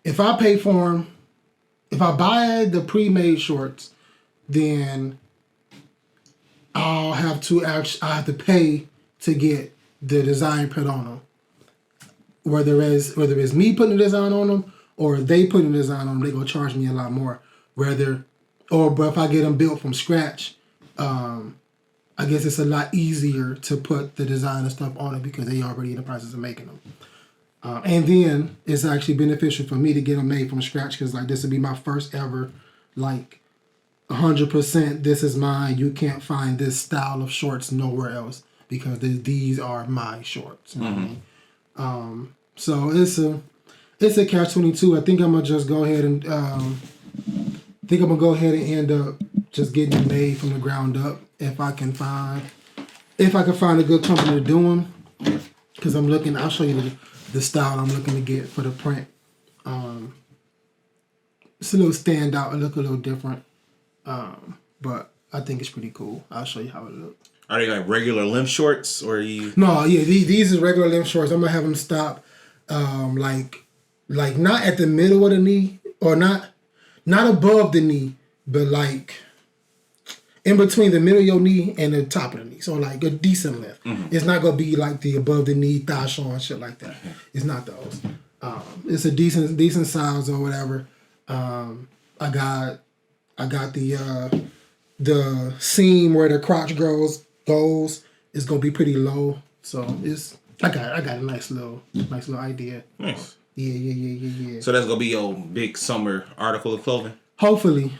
if I pay for them, if I buy the pre-made shorts, then I have to pay to get the design put on them. Whether it's me putting the design on them or they putting the design on them, they gonna charge me a lot more. But if I get them built from scratch, I guess it's a lot easier to put the design and stuff on it because they already in the process of making them. And then it's actually beneficial for me to get them made from scratch because like this would be my first ever like 100%. This is mine. You can't find this style of shorts nowhere else because these are my shorts. You know what I mean? So it's a catch-22. I think I'm gonna just go ahead and end up just getting it made from the ground up if I can find a good company to do them. Because I'll show you the style I'm looking to get for the print. It's a little standout. It look a little different. But I think it's pretty cool. I'll show you how it looks. Are they like regular length shorts or are you? No, yeah, these is regular length shorts. I'm gonna have them stop, like not at the middle of the knee or not above the knee, but like in between the middle of your knee and the top of the knee. So like a decent length. Mm-hmm. It's not gonna be like the above the knee thigh showing shit like that. It's not those. It's a decent size or whatever. I got the seam where the crotch goes is gonna be pretty low. So I got a nice little idea. Nice. Yeah. So that's gonna be your big summer article of clothing. Hopefully,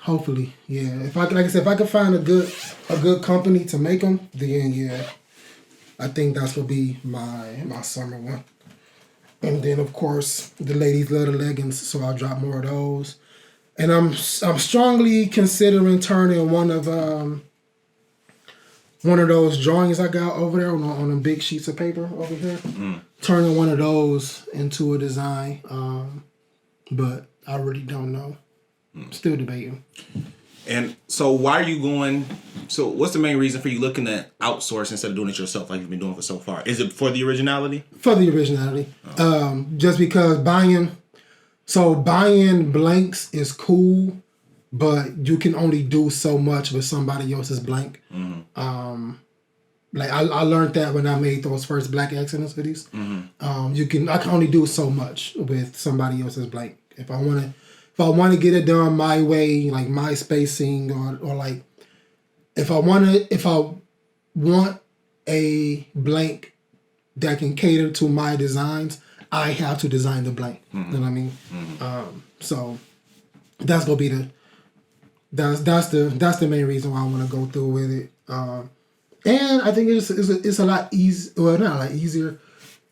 yeah. If I can find a good company to make them, then yeah, I think that's gonna be my summer one. And then of course the ladies love the leggings, so I'll drop more of those. And I'm strongly considering turning one of those drawings I got over there on the big sheets of paper over here. Turning one of those into a design, but I really don't know. Still debating. And so why are you going... So what's the main reason for you looking at outsource instead of doing it yourself like you've been doing for so far? Is it for the originality? For the originality. Oh. Just because buying blanks is cool, but you can only do so much with somebody else's blank. Mm-hmm. Like I learned that when I made those first Black Excellence hoodies. Mm-hmm. I can only do so much with somebody else's blank. If I want to get it done my way, like my spacing, or like if I want a blank that can cater to my designs, I have to design the blank. Mm-hmm. You know what I mean? Mm-hmm. So that's gonna be that's the main reason why I want to go through with it. And I think it's a lot easier. Well, not a lot easier.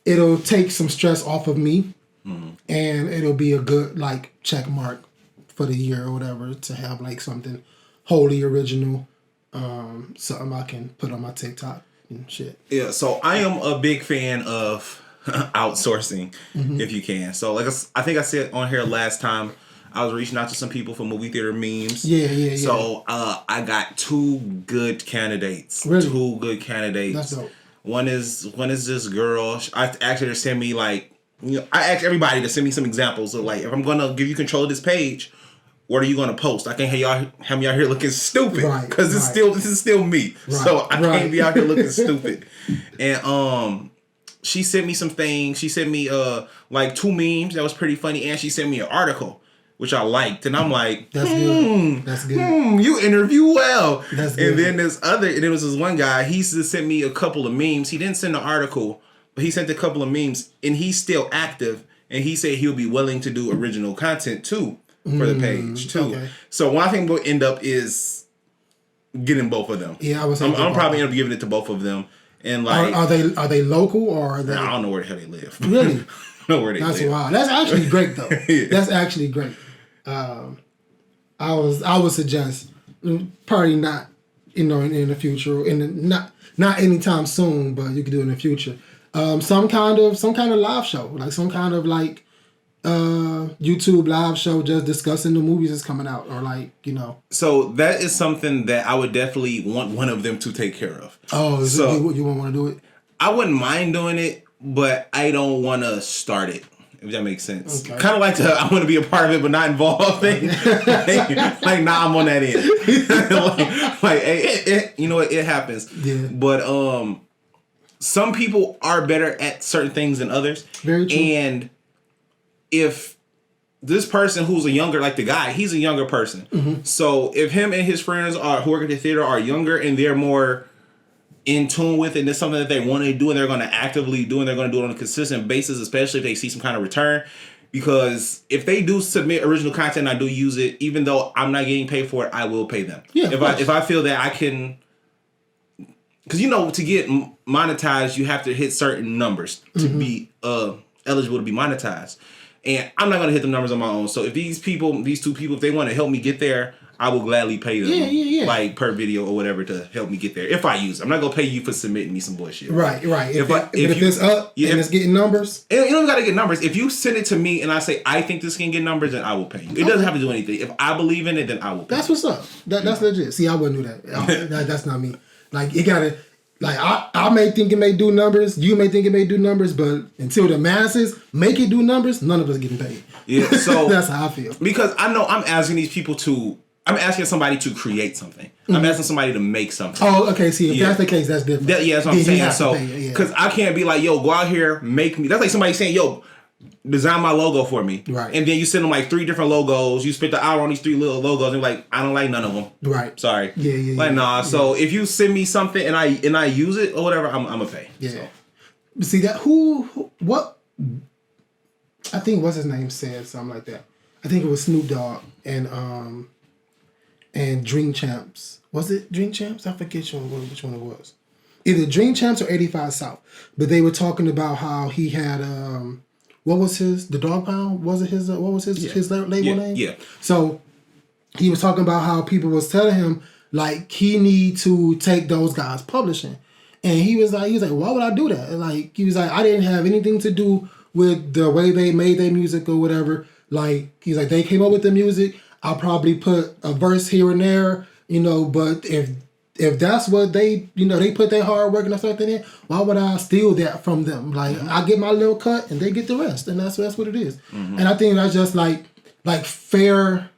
It'll take some stress off of me. Mm-hmm. And it'll be a good like check mark for the year or whatever to have like something wholly original, something I can put on my TikTok and shit. Yeah, so I am a big fan of outsourcing, if you can. So like I think I said on here last time, I was reaching out to some people for movie theater memes. Yeah. So I got two good candidates. Really? Two good candidates. That's dope. One is this girl. I actually they send me like. You know, I ask everybody to send me some examples of like, if I'm gonna give you control of this page, what are you gonna post? I can't have me out here looking stupid because this is still me, so I can't be out here looking stupid. And she sent me some things. She sent me like 2 memes that was pretty funny, and she sent me an article which I liked, and I'm like, that's good. That's good. You interview well. That's good. And then there was this one guy. He just sent me a couple of memes. He didn't send an article. But he sent a couple of memes, and he's still active, and he said he'll be willing to do original content too for the page too. Okay. So what I think we'll end up is getting both of them. Yeah, I'm probably end up giving it to both of them. And like, are they local or are they? I don't know where the hell they live. Really? I don't know where they live. That's wild. That's actually great though. Yeah. That's actually great. I would suggest probably not, in the future, not anytime soon, but you could do it in the future. Some kind of live show, like some kind of like YouTube live show just discussing the movies that's coming out, or like, So that is something that I would definitely want one of them to take care of. Oh, you won't want to do it? I wouldn't mind doing it, but I don't want to start it, if that makes sense. Okay. Kind of like I want to be a part of it, but not involved. Like, nah, I'm on that end. Hey, you know, it happens. Yeah. But some people are better at certain things than others. Very true. And if this person who's a younger, like the guy, he's a younger person. Mm-hmm. So if him and his friends who work at the theater are younger and they're more in tune with it, and it's something that they want to do and they're going to actively do and they're going to do it on a consistent basis, especially if they see some kind of return. Because if they do submit original content and I do use it, even though I'm not getting paid for it, I will pay them. Yeah, if I feel that I can, because you know, to get monetized, you have to hit certain numbers to be eligible to be monetized. And I'm not going to hit the numbers on my own. So if these two people, if they want to help me get there, I will gladly pay them, like per video or whatever, to help me get there. If I use it. I'm not going to pay you for submitting me some bullshit. Right. If you, it's up and it's getting numbers. You don't got to get numbers. If you send it to me and I say, I think this can get numbers, then I will pay you. It doesn't have to do anything. If I believe in it, then I will pay That's what's up. That's legit. See, I wouldn't do that. That's not me. Like, it got to... Like, I may think it may do numbers, you may think it may do numbers, but until the masses make it do numbers, none of us getting paid. Yeah, so... That's how I feel. Because I know I'm asking somebody to create something. I'm asking somebody to make something. Oh, okay, see, if that's the case, that's different. That's what I'm saying. So, because I can't be like, yo, go out here, make me... That's like somebody saying, yo, design my logo for me. Right. And then you send them like 3 different logos. You spent the hour on these 3 little logos and like, I don't like none of them. Right. Sorry. Yeah. Like, nah. So if you send me something and I use it or whatever, I'm gonna pay. Yeah. So. See that what I think what's his name said something like that. I think it was Snoop Dogg and Drink Champs. Was it Drink Champs? I forget which one it was. Either Drink Champs or 85 South. But they were talking about how he had what was the Dog Pound? Was it his? What was his label name? Yeah. So he was talking about how people was telling him like he need to take those guys publishing, and he was like, why would I do that? And like he was like, I didn't have anything to do with the way they made their music or whatever. Like he's like, they came up with the music. I'll probably put a verse here and there, you know. But if that's what they, you know, they put their hard work and stuff in, why would I steal that from them? Like I get my little cut and they get the rest, and that's what it is. And I think that's just like fair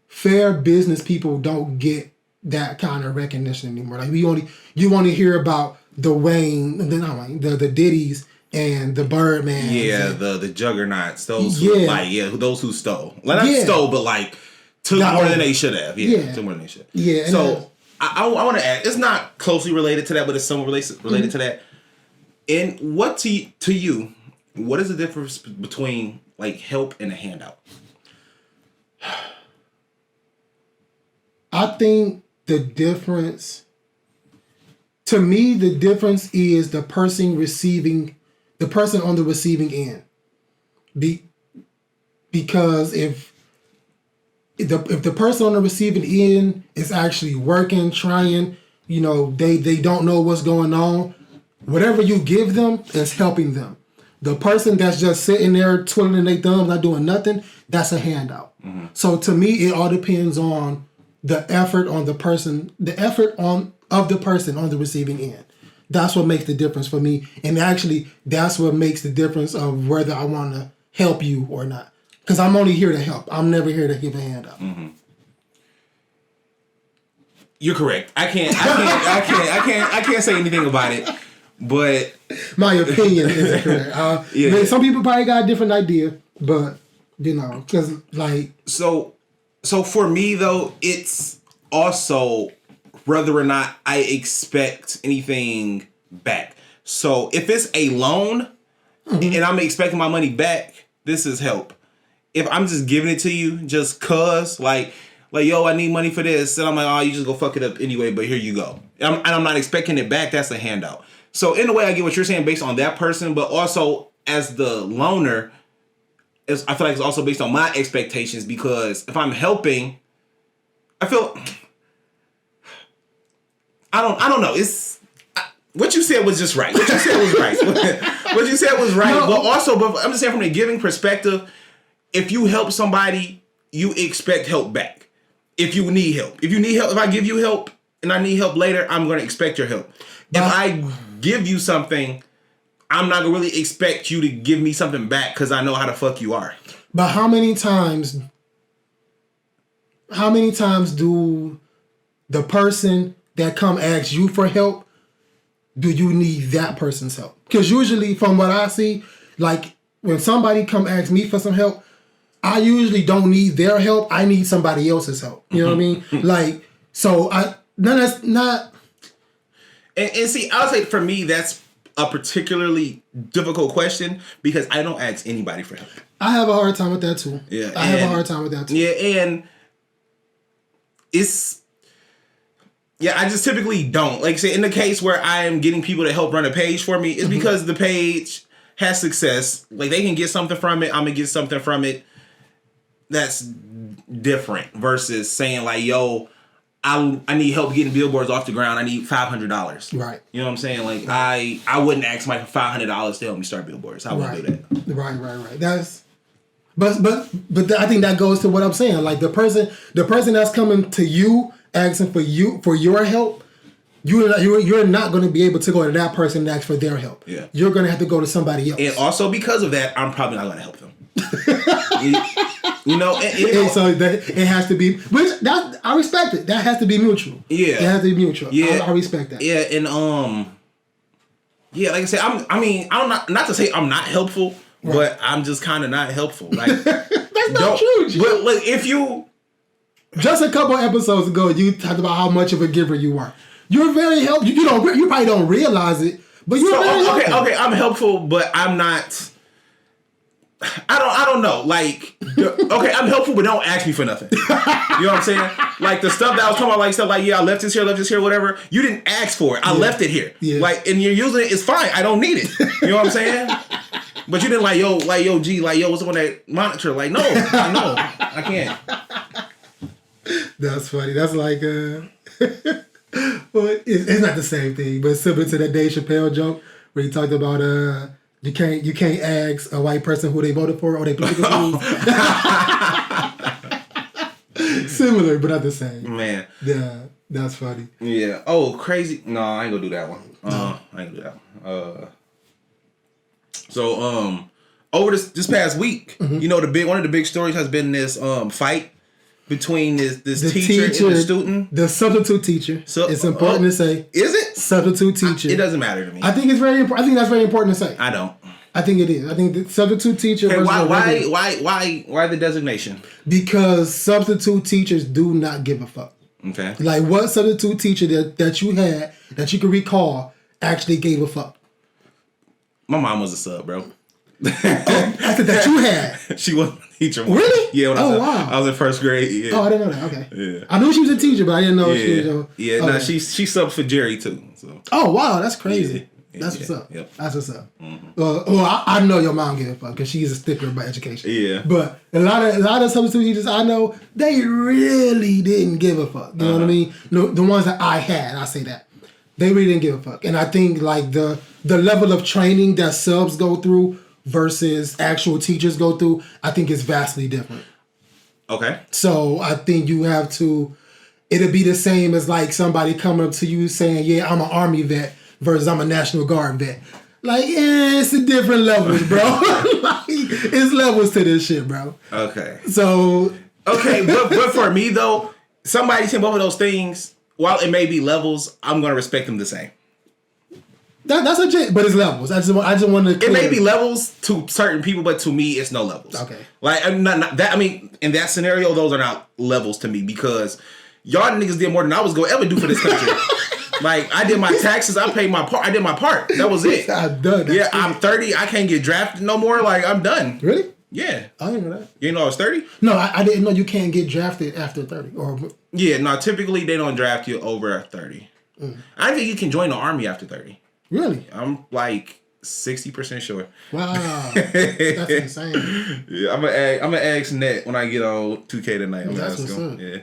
business people don't get that kind of recognition anymore. Like you only hear about the Wayne, the Diddy's and the Birdman. Yeah, the juggernauts. Those those who stole. Like not stole, but like took more than they should have. Took more than they should. Yeah. So I want to add, it's not closely related to that, but it's somewhat related to that. And what to you, what is the difference between like help and a handout? I think the difference, to me, the difference is the person on the receiving end. Because if the person on the receiving end is actually working, trying, you know, they don't know what's going on, whatever you give them is helping them. The person that's just sitting there twiddling their thumbs, not doing nothing, that's a handout. So to me, it all depends on the effort on the person, of the person on the receiving end. That's what makes the difference for me. And actually, that's what makes the difference of whether I want to help you or not. Because I'm only here to help. I'm never here to give a handout. You're correct. I can't say anything about it. But my opinion isn't correct. Some people probably got a different idea, but you know, because like So for me though, it's also whether or not I expect anything back. So if it's a loan and I'm expecting my money back, this is help. If I'm just giving it to you just cause like yo, I need money for this, and I'm like, oh, you just go fuck it up anyway, but here you go. And I'm not expecting it back, that's a handout. So in a way, I get what you're saying based on that person, but also as the loaner, I feel like it's also based on my expectations, because if I'm helping, I feel I don't know. What you said was just right. What you said was right. What you said was right. No. But I'm just saying from the giving perspective, if you help somebody, you expect help back. If you need help, if I give you help and I need help later, I'm going to expect your help. If I give you something, I'm not gonna really expect you to give me something back because I know how the fuck you are. But how many times do the person that come ask you for help, do you need that person's help? Because usually from what I see, like when somebody come ask me for some help, I usually don't need their help. I need somebody else's help. You know what I mean? Like, so that's not. And see, I'll say for me, that's a particularly difficult question because I don't ask anybody for help. I have a hard time with that too. Yeah. I have a hard time with that too. Yeah, and I just typically don't. Like say in the case where I am getting people to help run a page for me, it's because the page has success. Like they can get something from it, I'm gonna get something from it. That's different versus saying like, yo, I need help getting billboards off the ground. I need $500. Right. You know what I'm saying? Like I wouldn't ask somebody for $500 to help me start billboards. I wouldn't do that. Right. That's but I think that goes to what I'm saying. Like the person that's coming to you asking for your help, you're not going to be able to go to that person and ask for their help. Yeah. You're going to have to go to somebody else. And also because of that, I'm probably not going to help them. So it has to be, which I respect it. That has to be mutual. Yeah, it has to be mutual. Yeah, I respect that. Yeah, and like I said, I'm not to say I'm not helpful, right. But I'm just kind of not helpful. Like that's not true. G. But like if you just a couple episodes ago, you talked about how much of a giver you are. You're very helpful. You probably don't realize it, but you're very helpful. Okay, I'm helpful, but I'm not. I don't know. Like, okay, I'm helpful, but don't ask me for nothing. You know what I'm saying? Like the stuff that I was talking about, like stuff like, yeah, I left this here, whatever. You didn't ask for it. I left it here. Yeah. Like, and you're using it. It's fine. I don't need it. You know what I'm saying? But you didn't like, yo, G, like, yo, what's on that monitor? Like, no, I can't. That's funny. That's like, well, it's not the same thing, but it's similar to that Dave Chappelle joke where he talked about, you can't ask a white person who they voted for or they political views. Similar, but not the same. Man. Yeah, that's funny. Yeah. Oh, crazy. No, I ain't gonna do that one. I ain't gonna do that one. So over this past week, you know, one of the big stories has been this fight between this teacher and the student. The substitute teacher. So, it's important to say. Is it? Substitute teacher. It doesn't matter to me. I think it's very important. I think that's very important to say. I don't. I think it is. I think the substitute teacher. Okay, why the designation? Because substitute teachers do not give a fuck. Okay. Like what substitute teacher that you had that you can recall actually gave a fuck? My mom was a sub, bro. I said that you had. She was a teacher. Really? Yeah. Wow. I was in first grade. Yeah. Oh, I didn't know that. Okay. Yeah. I knew she was a teacher, but I didn't know she was. Yeah. Okay. No, she subbed for Jerry too. So. Oh wow, that's crazy. Yeah. That's what's up. Yep. That's what's up. Mm-hmm. I know your mom gave a fuck because she's a stickler about education. Yeah. But a lot of substitute teachers I know, they really didn't give a fuck. You know what I mean? No, the ones that I had, I say that. They really didn't give a fuck. And I think like the level of training that subs go through versus actual teachers go through, I think is vastly different. Okay. So I think you have to, it'll be the same as like somebody coming up to you saying, yeah, I'm an Army vet versus I'm a National Guard vet. Like, it's a different levels, bro. Like, it's levels to this shit, bro. Okay. So. Okay, but for me though, somebody saying both of those things, while it may be levels, I'm gonna respect them the same. That's legit, but it's levels. I just want to. It may be levels to certain people, but to me, it's no levels. Okay. Like I'm not that. I mean, in that scenario, those are not levels to me because y'all niggas did more than I was gonna ever do for this country. Like I did my taxes, I paid my part. I did my part. That was it. I'm done. Yeah, I'm 30. I can't get drafted no more. Like I'm done. Really? Yeah. I didn't know that. You know I was 30? No, I didn't know you can't get drafted after 30. Or yeah, no. Typically they don't draft you over 30. I think you can join the Army after 30. Really? I'm like 60% sure. Wow, that's insane. Yeah, I'm gonna ask Net when I get on 2K tonight. That's what's up. Yeah.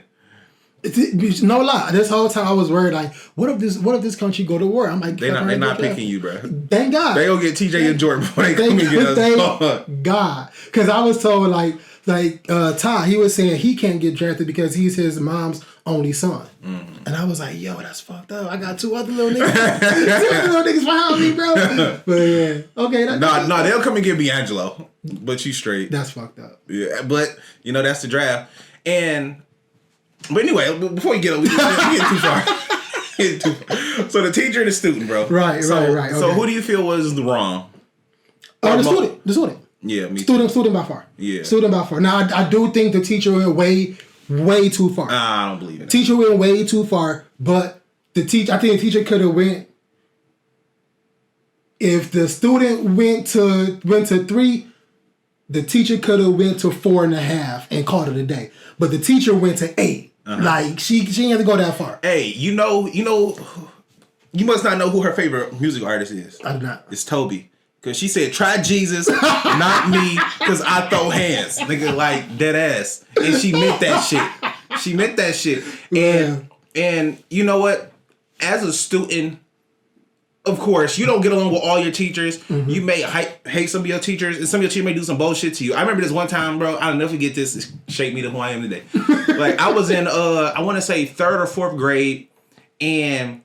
No lie. This whole time I was worried. Like, what if this country go to war? I'm like, they're not picking you, bro. Thank God. They gonna get TJ and Jordan before they come and get us. Thank God. Because I was told like Ty, he was saying he can't get drafted because he's his mom's only son. And I was like, yo, that's fucked up. I got two other little niggas. Two other little niggas behind me, bro. But yeah. Okay. No, they'll come and get D'Angelo. But you straight. That's fucked up. Yeah, but that's the draft. But anyway, before we get too far. So the teacher and the student, bro. Right. So Okay. who do you feel was wrong? The student. Yeah, me too. Student by far. Yeah. Student by far. Now, I do think the teacher went way too far. I don't believe in it. Teacher went way too far, but I think the teacher could have went. If the student went to 3, the teacher could have went to 4.5 and called it a day. But the teacher went to 8. Like she didn't have to go that far. Hey, you must not know who her favorite music artist is. I do not. It's Toby. Cause she said, try Jesus, not me, cause I throw hands. Nigga, like dead ass. And she meant that shit. And you know what? As a student, of course, you don't get along with all your teachers. Mm-hmm. You may hate some of your teachers, and some of your teachers may do some bullshit to you. I remember this one time, bro. I'll never forget this. It shaped me to who I am today. Like, I was in, I want to say 3rd or 4th grade, and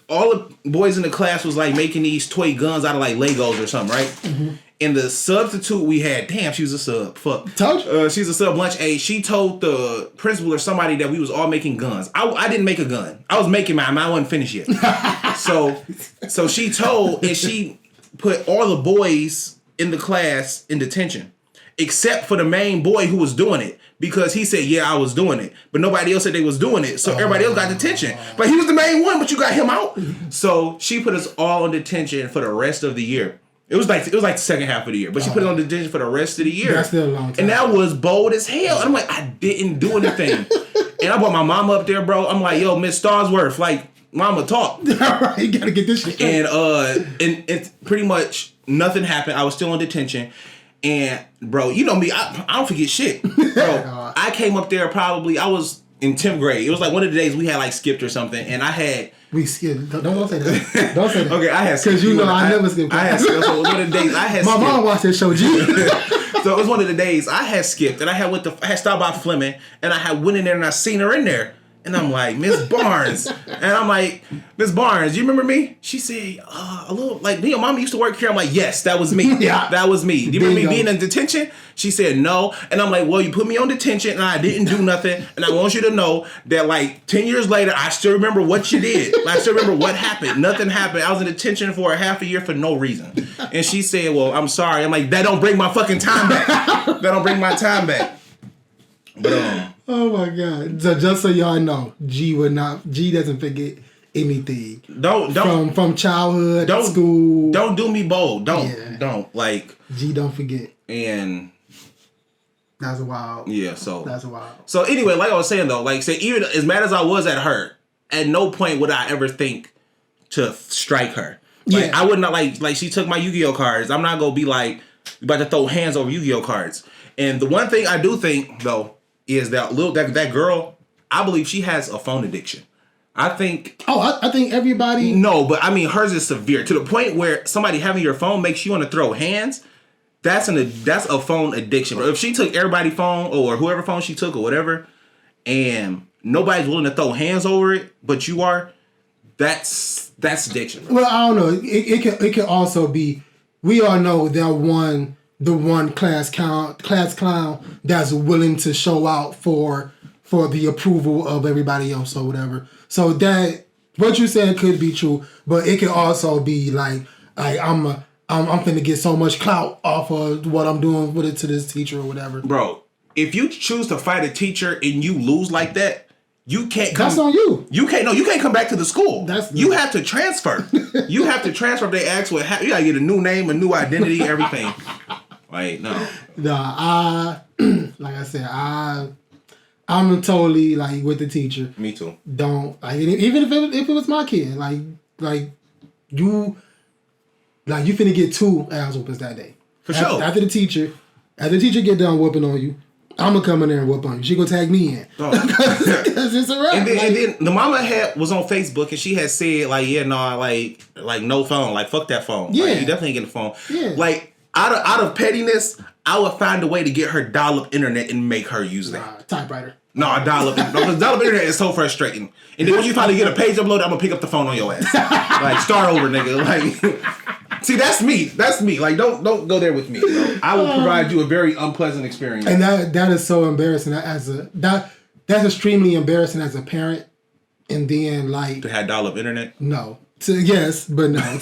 all the boys in the class was like making these toy guns out of like Legos or something, right? Mm-hmm. And the substitute we had, damn, she was a sub. Fuck. Told you. She's a sub lunch aide. She told the principal or somebody that we was all making guns. I didn't make a gun. I was making mine. I wasn't finished yet. So she told, and she put all the boys in the class in detention, except for the main boy who was doing it. Because he said, yeah, I was doing it. But nobody else said they was doing it. So everybody else got detention. But he was the main one, but you got him out. So she put us all in detention for the rest of the year. It was like the second half of the year. But she put it on detention for the rest of the year. That's still a long time. And that was bold as hell. And I'm like, I didn't do anything. And I brought my mom up there, bro. I'm like, yo, Miss Starsworth, like, mama talk. All right, you gotta get this shit. And it's pretty much nothing happened. I was still in detention. And bro, you know me, I don't forget shit. Bro, I came up there I was in 10th grade. It was like one of the days we had like skipped or something, and I had we skipped. Don't say that. Don't say that. Okay, I had skipped. Because I never skipped. I had skipped. So it was one of the days I had My skipped. mom watched that show, G. So it was one of the days I had skipped, and I had stopped by Fleming, and I had went in there and I seen her in there. And I'm like, Miss Barnes. And I'm like, Miss Barnes, you remember me? She said, a little, like, your mama used to work here. I'm like, yes, that was me. Yeah. That was me. Do you remember me being in detention? She said, no. And I'm like, well, you put me on detention and I didn't do nothing. And I want you to know that like 10 years later, I still remember what you did. I still remember what happened. Nothing happened. I was in detention for a half a year for no reason. And she said, well, I'm sorry. I'm like, that don't bring my fucking time back. That don't bring my time back. But oh my God! So just so y'all know, G doesn't forget anything. Don't from childhood, school. Don't do me bold. Don't like. G don't forget. And that's wild. Yeah, so that's wild. So anyway, like I was saying though, like say even as mad as I was at her, at no point would I ever think to strike her. Like I would not like she took my Yu-Gi-Oh cards. I'm not gonna be like about to throw hands over Yu-Gi-Oh cards. And the one thing I do think though is that girl, I believe she has a phone addiction. I think. Oh, I think everybody. No, but I mean hers is severe to the point where somebody having your phone makes you want to throw hands. That's a phone addiction. But if she took everybody's phone or whoever phone she took or whatever, and nobody's willing to throw hands over it, but you are, that's addiction. Bro. Well, I don't know. It can also be. We all know that the one class clown that's willing to show out for the approval of everybody else or whatever. So that what you said could be true, but it can also be like I'm finna get so much clout off of what I'm doing with it to this teacher or whatever. Bro, if you choose to fight a teacher and you lose like that, you can't come. That's on you. You can't come back to the school. You have to transfer. You have to transfer if they ask you gotta get a new name, a new identity, everything. Like, no. Nah, like I said, I'm totally like with the teacher. Me too. Don't like even if it was my kid, like you finna get 2 ass whoopings that day. For sure. After the teacher get done whooping on you, I'm gonna come in there and whoop on you. She gonna tag me in. Because it's a wrap. And then the mama was on Facebook and she had said like, yeah, no, like no phone, like fuck that phone. Yeah, like, you definitely ain't getting a phone. Yeah, like out of pettiness, I would find a way to get her dial-up internet and make her use that typewriter. No, I dial up. Because dial up internet is so frustrating. And then when you finally get a page uploaded, I'm gonna pick up the phone on your ass. Like, start over, nigga. Like, see, that's me. That's me. Like, don't go there with me, bro. I will provide you a very unpleasant experience. And that is so embarrassing. That's extremely embarrassing as a parent. And then like To have dial up internet. no, yes, but no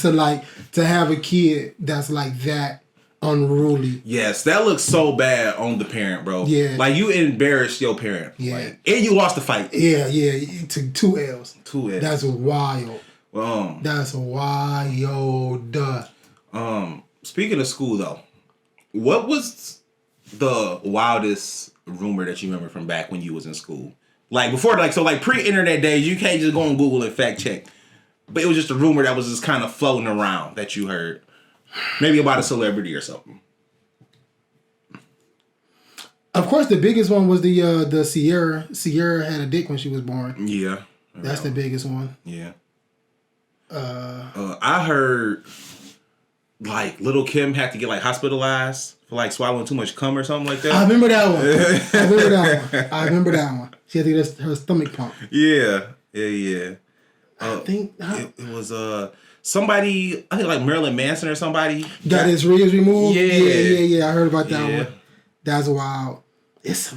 to have a kid that's like that unruly. Yes, that looks so bad on the parent, bro. Yeah. Like, you embarrassed your parent. Yeah. Like, and you lost the fight. Yeah, to 2 L's. 2 L's. That's wild. That's wild. Speaking of school, though, what was the wildest rumor that you remember from back when you was in school? Like, before, like, so, like, pre-internet days, you can't just go on Google and fact check. But it was just a rumor that was just kind of floating around that you heard. Maybe about a celebrity or something. Of course, the biggest one was the Sierra. Sierra had a dick when she was born. Yeah. That's the biggest one. Yeah. I heard, like, Little Kim had to get, like, hospitalized for, like, swallowing too much cum or something like that. I remember that one. I remember that one. She had to get her stomach pumped. Yeah. I think it was somebody, I think like Marilyn Manson or somebody got his ribs removed. Yeah. I heard about that one. That's wild. It's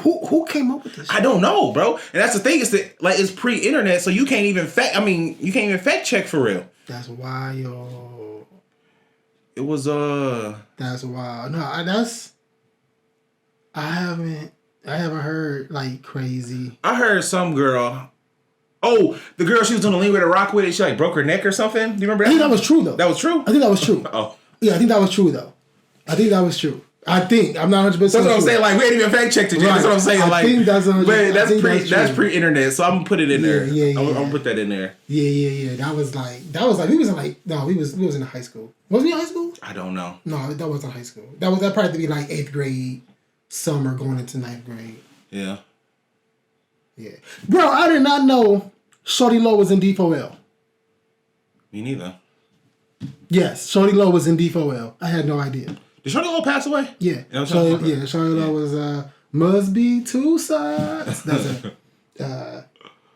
who came up with this shit? I don't know, bro. And that's the thing, is that, like, it's pre-internet, so you can't even fact check for real. That's wild. It was That's wild. No, I haven't heard like crazy. I heard some girl. Oh, the girl she was doing the lean with a rock with it, she like broke her neck or something. Do you remember that? I think that was true though. That was true? I think that was true. Oh. Yeah, I think that was true though. I think that was true. I'm not 100%. That's what I'm saying. Like, we ain't even fact checked it yet. Right. That's what I'm saying. I think that's pre-internet. So I'm gonna put it in there. Yeah. I'm gonna put that in there. Yeah. That was like we was in high school. Was we in high school? I don't know. No, that wasn't high school. That probably be like 8th grade, summer going into 9th grade. Yeah. Bro, I did not know Shorty Low was in D4L. Me neither. Yes, Shorty Low was in D4L. I had no idea. Did Shorty Low pass away? Yeah. Shorty Low was must be two sides. That's it.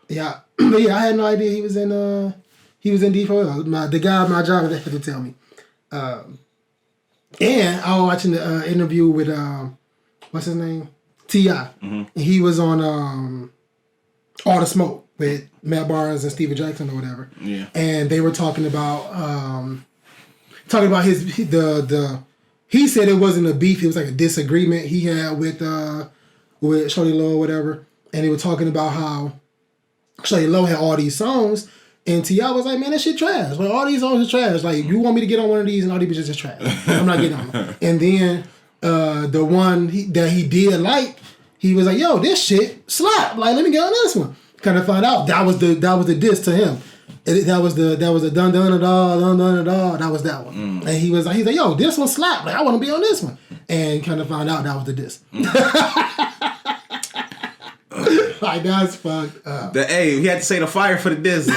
Yeah. But yeah, I had no idea he was in D4L. The guy at my job had to tell me. And I was watching the interview with what's his name? T.I. Mm-hmm. And he was on All the Smoke with Matt Barnes and Steven Jackson or whatever. Yeah. And they were talking about he said it wasn't a beef, it was like a disagreement he had with Shorty Low or whatever. And they were talking about how Shorty Low had all these songs, and T.I. was like, man, that shit trash. Like, all these songs are trash. Like, you want me to get on one of these and all these bitches is trash. I'm not getting on them. And then the one that he did like, he was like, yo, this shit slap. Like, let me get on this one. Kind of find out that was the diss to him. That was the dun dun da dun dun da. That was that one. And he's like, yo, this one slap. Like, I want to be on this one. And kind of found out that was the diss. Like, that's fucked up. He had to say the fire for the diss. Like.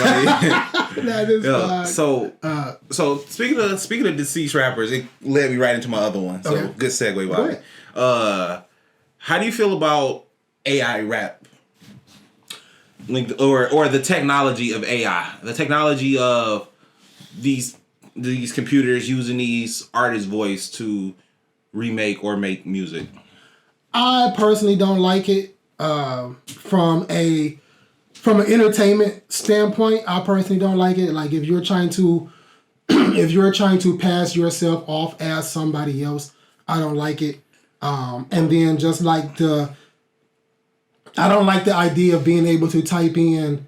That is fucked. So speaking of deceased rappers, it led me right into my other one. So okay. Good segue, Bobby. How do you feel about AI rap? Or the technology of AI, the technology of these computers using these artists' voice to remake or make music? I personally don't like it. From an entertainment standpoint, I personally don't like it. Like, if you're trying to pass yourself off as somebody else, I don't like it. And then just like I don't like the idea of being able to type in,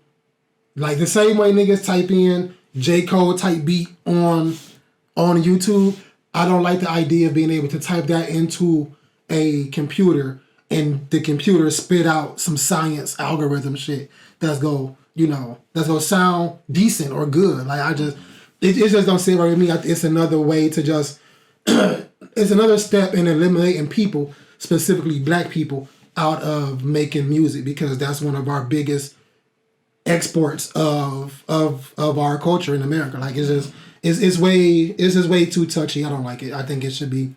like the same way niggas type in J. Cole type beat on YouTube. I don't like the idea of being able to type that into a computer and the computer spit out some science algorithm shit that's go sound decent or good. Like, it just don't sit right with me. It's another way to just it's another step in eliminating people, specifically black people, out of making music, because that's one of our biggest exports of our culture in America. Like, it's way too touchy. I don't like it. I think it should be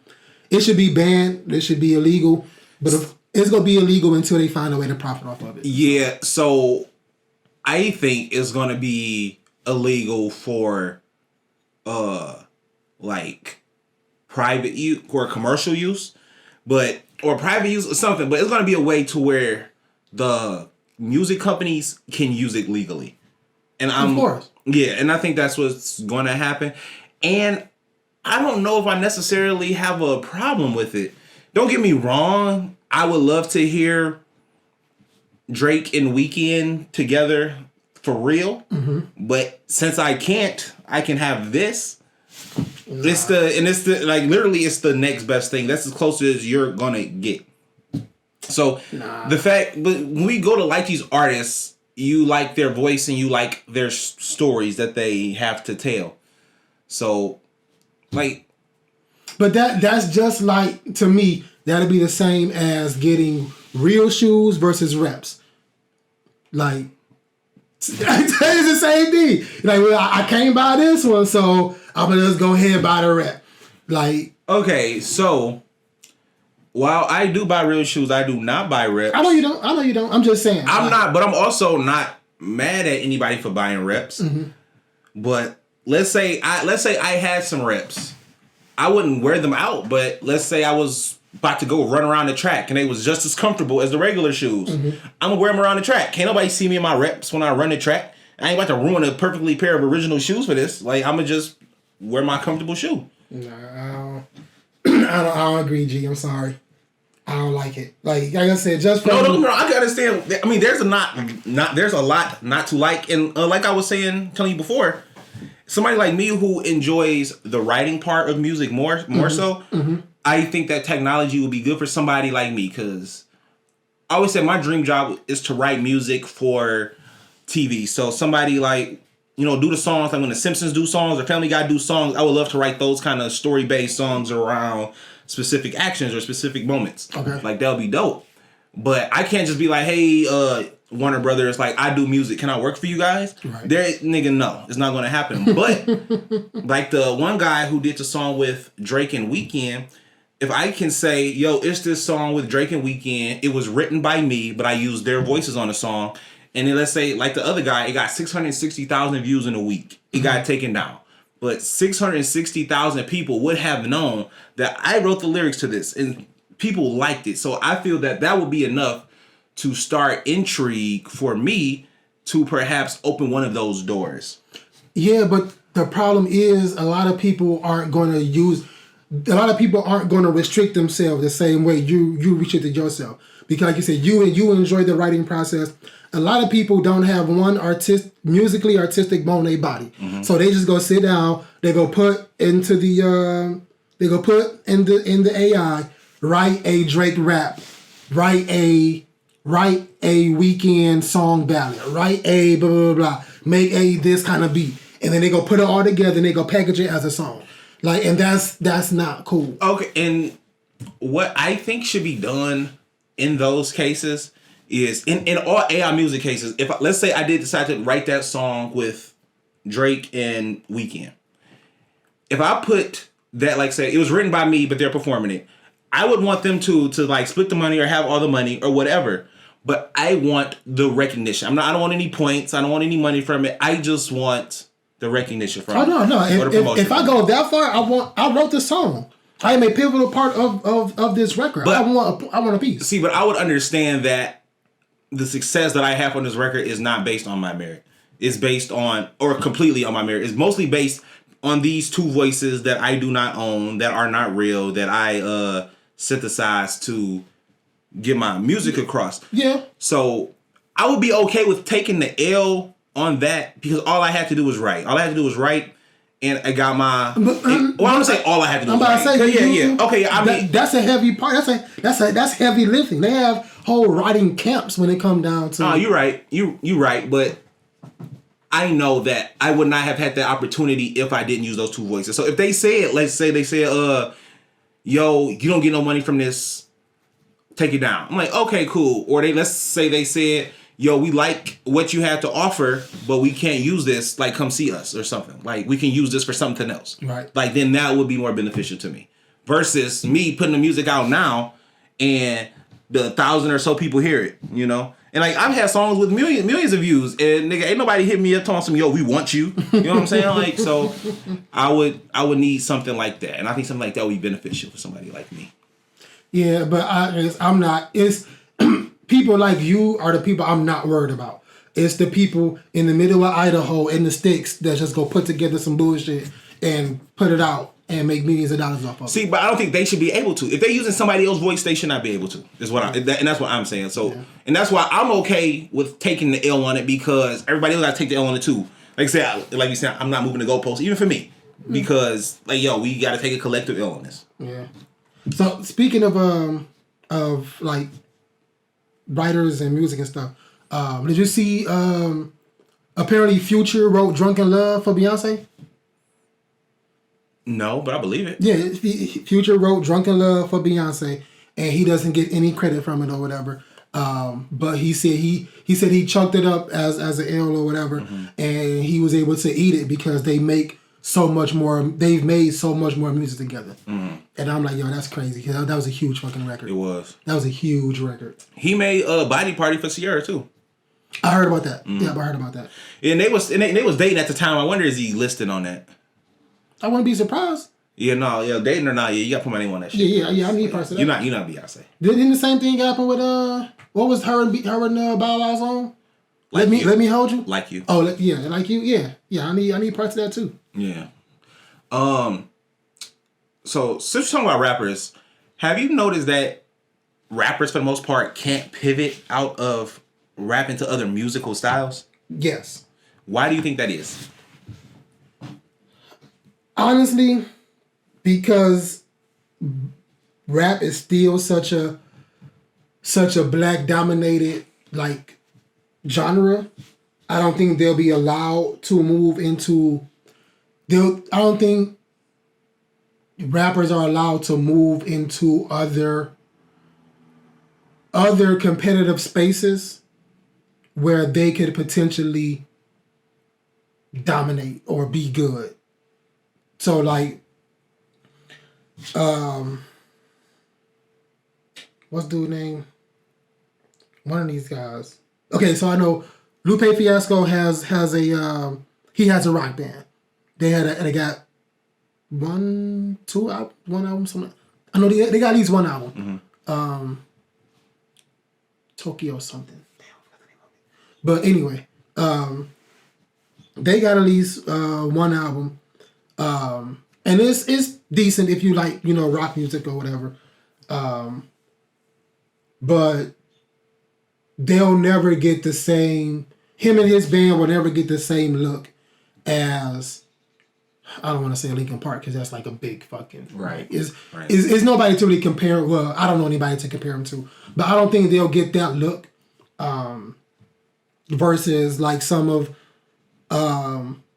banned. It should be illegal. But it's gonna be illegal until they find a way to profit off of it. Yeah, so I think it's gonna be illegal for like private use or commercial use, or private use or something, but it's gonna be a way to where the music companies can use it legally. And Of course. Yeah, and I think that's what's gonna happen. And I don't know if I necessarily have a problem with it. Don't get me wrong, I would love to hear Drake and Weeknd together for real. But since I can't, I can have this. It's the like literally it's the next best thing. That's as close as you're gonna get. So the fact, but when we go to like these artists, you like their voice and you like their stories that they have to tell. So, like, but that's just like, to me, that'd be the same as getting real shoes versus reps. Like, it's the same thing. Like, well, I can't buy this one, so I'm gonna just go ahead and buy the rep. Like, okay, so while I do buy real shoes, I do not buy reps. I know you don't. I'm just saying. I'm not, but I'm also not mad at anybody for buying reps. But let's say I had some reps. I wouldn't wear them out, but let's say I was about to go run around the track and they was just as comfortable as the regular shoes. I'm gonna wear them around the track. Can't nobody see me in my reps when I run the track. I ain't about to ruin a perfectly pair of original shoes for this. Like, I'm gonna just wear my comfortable shoe. No, I don't agree, G. I'm sorry. I don't like it. Like I said, just for no, I can understand. I mean, there's a lot not to like, and like I was telling you before, somebody like me who enjoys the writing part of music more so, I think that technology would be good for somebody like me, because I always said my dream job is to write music for TV. So somebody like, do the songs like when the Simpsons do songs or Family Guy do songs. I would love to write those kind of story-based songs around specific actions or specific moments. Okay. Like, that'll be dope. But I can't just be like, hey, Warner Brothers, like, I do music. Can I work for you guys? Right. Nigga, no. It's not going to happen. But, like the one guy who did the song with Drake and Weeknd, if I can say, yo, it's this song with Drake and Weeknd, it was written by me, but I used their voices on the song. And then let's say, like the other guy, it got 660,000 views in a week. It got taken down. But 660,000 people would have known that I wrote the lyrics to this, and people liked it. So I feel that would be enough to start intrigue for me to perhaps open one of those doors. Yeah, but the problem is a lot of people aren't going to restrict themselves the same way you restricted yourself. Because like you said, you enjoy the writing process. A lot of people don't have one musically artistic bone in their body. So they just go sit down, they go put into the AI, write a Drake rap, write a Weeknd song ballad, write a blah blah blah, make a this kind of beat, and then they go put it all together and they go package it as a song. Like, and that's not cool. Okay, and what I think should be done in those cases is in all AI music cases, if let's say I did decide to write that song with Drake and Weeknd, if I put that, like, say it was written by me but they're performing it, I would want them to like split the money or have all the money or whatever, but I want the recognition. I don't want any points, I don't want any money from it. I just want the recognition from it. No. If I go that far, I wrote the song. I am a pivotal part of this record. But I want a piece. See, but I would understand that the success that I have on this record is not based on my merit. It's based on, or completely on my merit. It's mostly based on these two voices that I do not own, that are not real, that I synthesized to get my music across. Yeah. So I would be okay with taking the L on that, because all I had to do was write. All I had to do was write, and I got my. I'm gonna say all I had to do was write. Okay. I mean, that's a heavy part. That's heavy lifting. They have whole writing camps when it come down to. Oh, you're right. You right, but I know that I would not have had that opportunity if I didn't use those two voices. So if they said, let's say they said, yo, you don't get no money from this, take it down. I'm like, okay, cool. Or let's say they said, yo, we like what you have to offer, but we can't use this, like, come see us or something. Like, we can use this for something else. Right. Like, then that would be more beneficial to me. Versus me putting the music out now, and the 1,000 or so people hear it, you know. And like I've had songs with millions of views, and nigga, ain't nobody hit me up telling some, yo, we want you. You know what I'm saying? Like, so I would need something like that, and I think something like that would be beneficial for somebody like me. Yeah, but I'm not. It's people like you are the people I'm not worried about. It's the people in the middle of Idaho in the sticks that just go put together some bullshit and put it out and make millions of dollars off of it. See, but I don't think they should be able to. If they're using somebody else's voice, they should not be able to. Is what and that's what I'm saying. So, and that's why I'm okay with taking the L on it, because everybody else got to take the L on it too. Like I said, like you said, I'm not moving the goalposts, even for me, because like yo, we got to take a collective L on this. Yeah. So speaking of like writers and music and stuff, did you see apparently Future wrote "Drunken Love" for Beyonce? No, but I believe it. Yeah, Future wrote "Drunken Love" for Beyonce, and he doesn't get any credit from it or whatever. But he said he chunked it up as an L or whatever, and he was able to eat it because they make so much more. They've made so much more music together, and I'm like, yo, that's crazy. That was a huge fucking record. It was. That was a huge record. He made a Body Party for Ciara too. I heard about that. Yeah, I heard about that. And they was dating at the time. I wonder, is he listed on that? I wouldn't be surprised. Yeah, no, yeah, dating or not, yeah, you got to put my name on that shit. Yeah. I need parts of that. You're not Beyonce. Didn't the same thing happen with what was her and Bow Wow's on? Let me hold you. Like You. Oh, yeah, like you. Yeah. I need parts of that too. Yeah. So since we're talking about rappers, have you noticed that rappers for the most part can't pivot out of rap into other musical styles? Yes. Why do you think that is? Honestly, because rap is still such a black dominated like genre. I don't think they'll be allowed to move into. I don't think rappers are allowed to move into other competitive spaces where they could potentially dominate or be good. So like, what's dude's name? One of these guys. Okay, so I know Lupe Fiasco has a rock band. They got one album, something. I know they got at least one album. Tokyo something. Damn, I forgot the name of it. But anyway, they got at least one album. And it's decent if you like, rock music or whatever. But they'll never get the same, him and his band will never get the same look as, I don't want to say Linkin Park because that's like a big fucking, right. Is nobody to really compare, well, I don't know anybody to compare them to, but I don't think they'll get that look versus like some of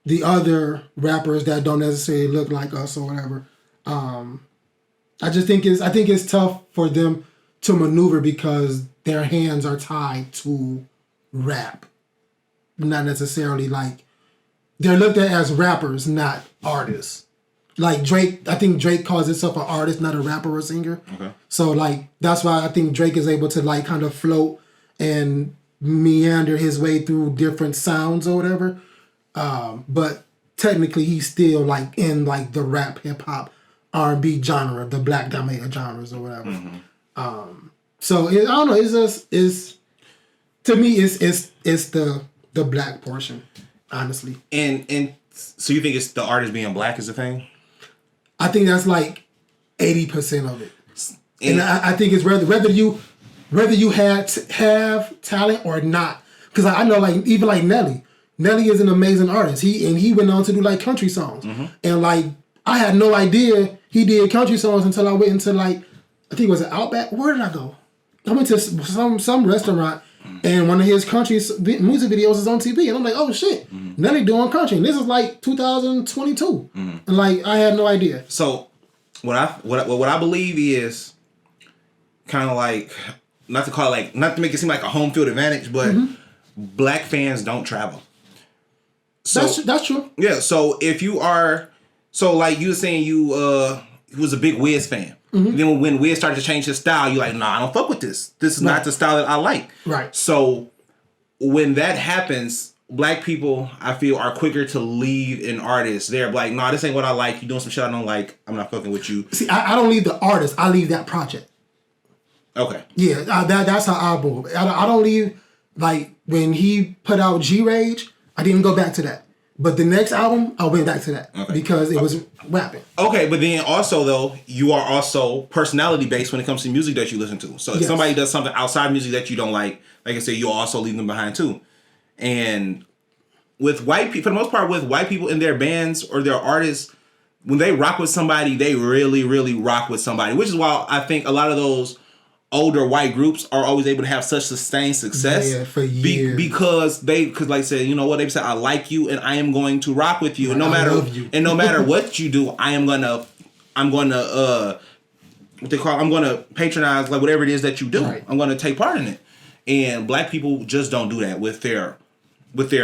the other rappers that don't necessarily look like us or whatever. I think it's tough for them to maneuver because their hands are tied to rap. Not necessarily like, they're looked at as rappers, not artists. Like Drake, I think Drake calls himself an artist, not a rapper or singer. Okay. So like, that's why I think Drake is able to like kind of float and meander his way through different sounds or whatever. But technically he's still like in like the rap, hip hop, R&B genre, the black dominated genres or whatever. So I don't know. It's to me it's the black portion, honestly. And so you think it's the artist being black is the thing? I think that's like 80% of it, and I think it's whether you have talent or not. Because I know like even like Nelly. Nelly is an amazing artist. He went on to do like country songs. And like I had no idea he did country songs until I went into like, I think it was an Outback. Where did I go? I went to some restaurant and one of his country music videos is on TV. And I'm like, oh shit, Nelly doing country. And this is like 2022. And like I had no idea. So what I believe is kind of like, not to make it seem like a home field advantage, but black fans don't travel. So, that's true. Yeah. So if you are, so like you were saying, you was a big Wiz fan. Then when Wiz started to change his style, you're like, nah, I don't fuck with this. This is not the style that I like. Right. So when that happens, black people, I feel, are quicker to leave an artist. They're like, nah, this ain't what I like. You doing some shit I don't like. I'm not fucking with you. See, I don't leave the artist. I leave that project. Okay. Yeah, that's how I move. I don't leave, like, when he put out G-Rage, I didn't go back to that. But the next album, I went back to that because it was rapping. Okay, but then also, though, you are also personality-based when it comes to music that you listen to. So if somebody does something outside music that you don't like I said, you'll also leave them behind, too. And with white people, for the most part, with white people in their bands or their artists, when they rock with somebody, they really, really rock with somebody. Which is why I think a lot of those older white groups are always able to have such sustained success for years. because like I said, you know what they said, I like you and I am going to rock with you, and no matter what you do, I'm gonna what they call, I'm gonna patronize, like, whatever it is that you do. Right. I'm gonna take part in it. And black people just don't do that with their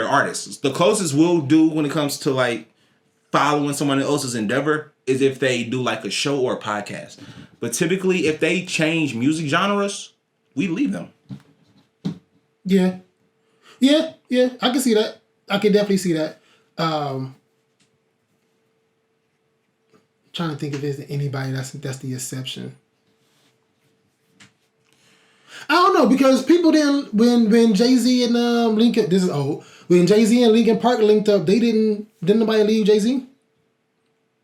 artists. The closest we'll do when it comes to, like, following someone else's endeavor is if they do, like, a show or a podcast. But typically, if they change music genres, we leave them. Yeah. I can see that. I can definitely see that. Trying to think if there's anybody that's the exception. I don't know, because people didn't, when Jay-Z and Linkin, this is old, when Jay-Z and Linkin Park linked up, didn't nobody leave Jay-Z?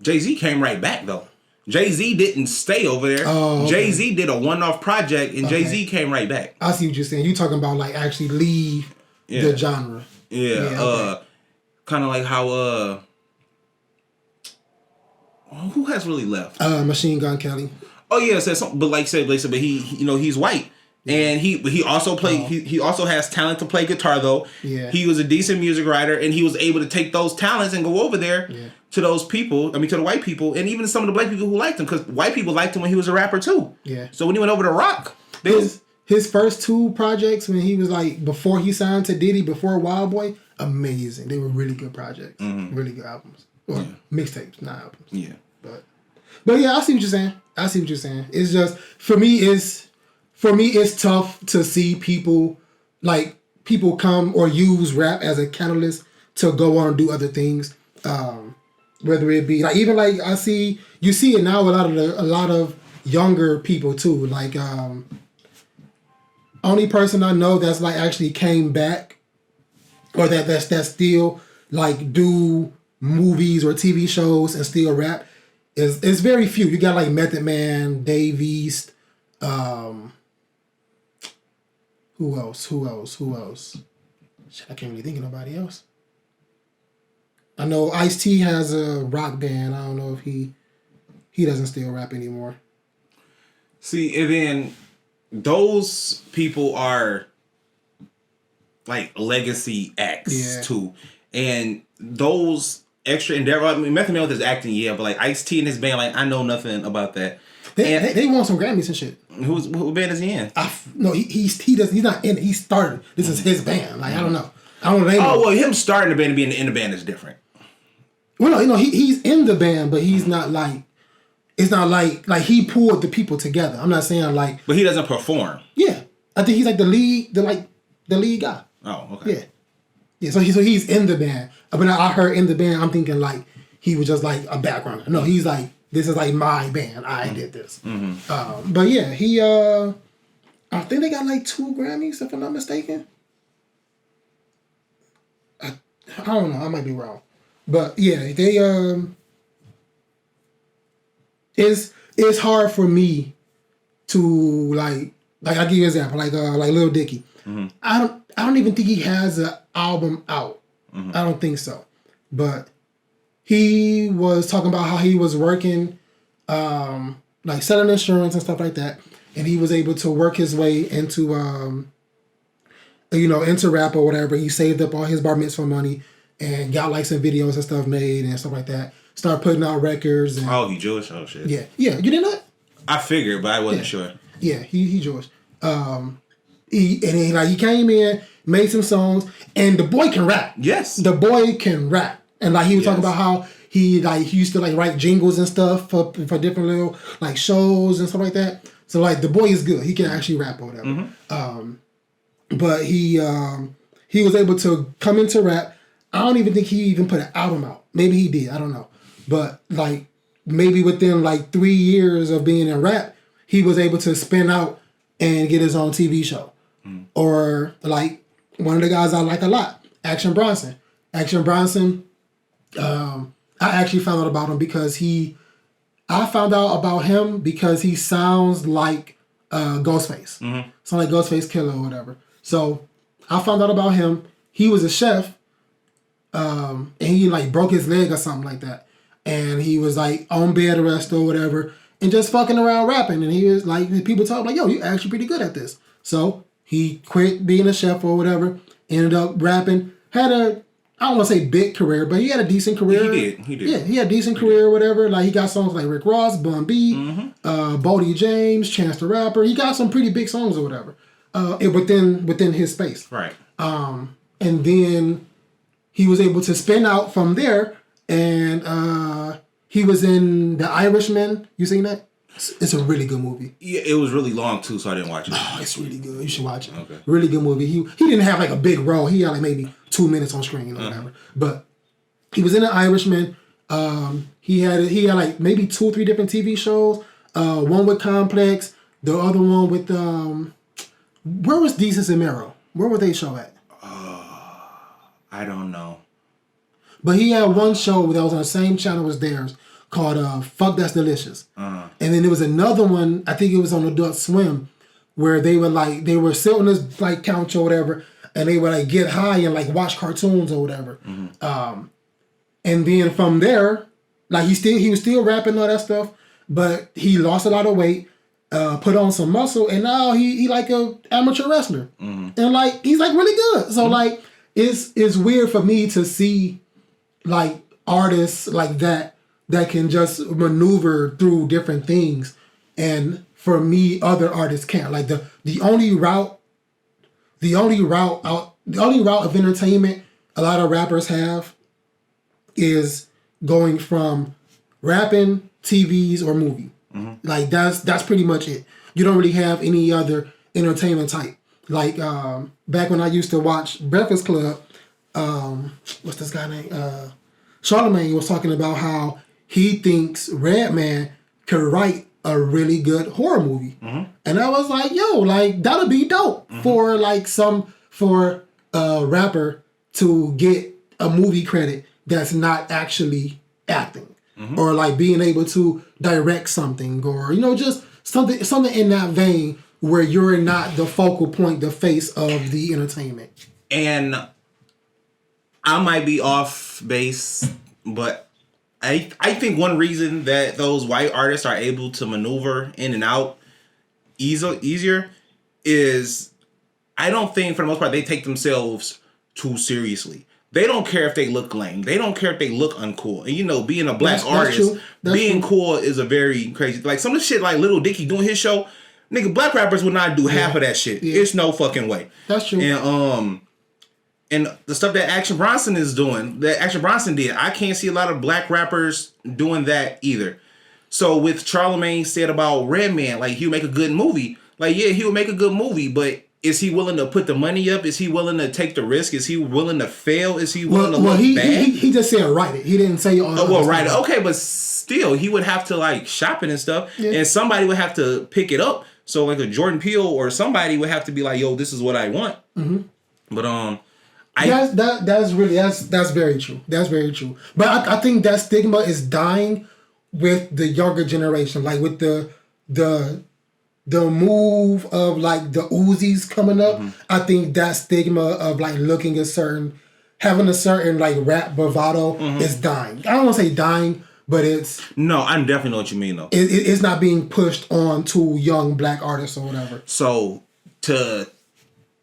Jay-Z came right back, though. Jay-Z didn't stay over there. Oh, okay. Jay-Z did a one-off project, and Jay-Z came right back. I see what you're saying. You're talking about, like, actually leave the genre. Yeah. Kind of like how, who has really left? Machine Gun Kelly. Oh, yeah, but like I said, but he he's white. And he also he also has talent to play guitar, though. Yeah. He was a decent music writer, and he was able to take those talents and go over there to those people, to the white people, and even some of the black people who liked him, because white people liked him when he was a rapper too. Yeah. So when he went over to rock, his first two projects, when he was, like, before he signed to Diddy, before Wild Boy, amazing. They were really good projects. Mm-hmm. Really good albums. Or mixtapes, not albums. Yeah. But yeah, I see what you're saying. It's just, for me, it's tough to see people come or use rap as a catalyst to go on and do other things. Whether it be, like, even, like, you see it now with a lot of younger people too. Like, only person I know that's, like, actually came back, or that's still, like, do movies or TV shows and still rap is very few. You got, like, Method Man, Dave East, who else? Shit, I can't really think of nobody else. I know Ice-T has a rock band. I don't know if he doesn't still rap anymore. See, and then those people are, like, legacy acts too. And those extra endeavor, I mean, Method Man with his acting, but, like, Ice-T and his band, like, I know nothing about that. They won some Grammys and shit. What band is he in? No, he's not in it. He started. This is his band. Like, I don't know. I don't know. Well, him starting the band and being in the band is different. Well, no, he's in the band, but he's not, like, it's not like he pulled the people together. I'm not saying, like, but he doesn't perform. Yeah, I think he's like the lead guy. Oh, okay. Yeah. So he's in the band. When I heard in the band, I'm thinking, like, he was just, like, a background. No, he's like, this is, like, my band. I did this. Mm-hmm. But yeah, he I think they got, like, 2 Grammys, if I'm not mistaken. I don't know. I might be wrong. But yeah, they it's hard for me to, like I'll give you an example, like Lil Dicky. Mm-hmm. I don't even think he has an album out. Mm-hmm. I don't think so. But he was talking about how he was working, like, selling insurance and stuff like that, and he was able to work his way into into rap or whatever. He saved up all his bar mitzvah money and got, like, some videos and stuff made and stuff like that. Started putting out records. And, he Jewish? Oh, shit. Yeah. You didn't know that? I figured, but I wasn't sure. Yeah, he Jewish. He came in, made some songs, and the boy can rap. Yes. The boy can rap. And, like, he was talking about how he used to like write jingles and stuff for different little like shows and stuff like that. So like the boy is good. He can actually rap or whatever. But he was able to come into rap. I don't even think he even put an album out. Maybe he did. I don't know. But like maybe within like 3 years of being in rap, he was able to spin out and get his own TV show. Or like one of the guys I like a lot, Action Bronson. Action Bronson, I actually found out about him because he sounds like Ghostface. Sounds like Ghostface Killer or whatever. So I found out about him. He was a chef, and he like broke his leg or something like that. And he was like on bed rest or whatever and just fucking around rapping. And he was like, people told him like, yo, you're actually pretty good at this. So he quit being a chef or whatever, ended up rapping, had a, I don't want to say big career, but he had a decent career. He did. Yeah, he had a decent career or whatever. Like he got songs like Rick Ross, Bun B, Bodie James, Chance the Rapper. He got some pretty big songs or whatever. Within his space. Right. And then he was able to spin out from there, and he was in The Irishman. You seen that? It's a really good movie. Yeah, it was really long too, so I didn't watch it. Oh, it's really good. You should watch it. Okay. Really good movie. He didn't have like a big role. He had like maybe 2 minutes on screen or whatever. But he was in The Irishman. He had like maybe 2 or 3 different TV shows. One with Complex. The other one with where was Desus and Mero? Where were they show at? I don't know. But he had one show that was on the same channel as theirs called Fuck That's Delicious. And then there was another one, I think it was on Adult Swim, where they were sitting on this like couch or whatever, and they would like get high and like watch cartoons or whatever. And then from there, like he was still rapping all that stuff, but he lost a lot of weight, put on some muscle, and now he like a amateur wrestler. And like he's like really good. So like it's weird for me to see like artists like that can just maneuver through different things, and for me other artists can't. Like the only route of entertainment a lot of rappers have is going from rapping, TVs, or movie. Like that's pretty much it. You don't really have any other entertainment type. Like back when I used to watch Breakfast Club, what's this guy name? Charlamagne was talking about how he thinks Redman could write a really good horror movie. And I was like, yo, like that'll be dope for a rapper to get a movie credit that's not actually acting. Or like being able to direct something, or just something in that vein where you're not the focal point, the face of the entertainment. And I might be off base, but I think one reason that those white artists are able to maneuver in and out easier is I don't think for the most part they take themselves too seriously. They don't care if they look lame. They don't care if they look uncool. And being a black artist, being cool is a very crazy. Like some of the shit like Lil Dicky doing his show, nigga, black rappers would not do half of that shit. Yeah. It's no fucking way. That's true. And the stuff that Action Bronson is doing, that Action Bronson did, I can't see a lot of black rappers doing that either. So with Charlamagne said about Redman, like he'll make a good movie. Like yeah, he'll make a good movie, but is he willing to put the money up? Is he willing to take the risk? Is he willing to fail? Is he willing to look bad? He just said write it. He didn't say all. Write it. Okay, but still, he would have to like shop it and stuff, and somebody would have to pick it up. So like a Jordan Peele or somebody would have to be like, "Yo, this is what I want." But that's very true. That's very true. But I think that stigma is dying with the younger generation, like with the move of like the Uzis coming up. I think that stigma of like looking having a certain like rap bravado is dying. I don't want to say dying, but it's... No, I definitely know what you mean though. It's not being pushed on to young black artists or whatever. So to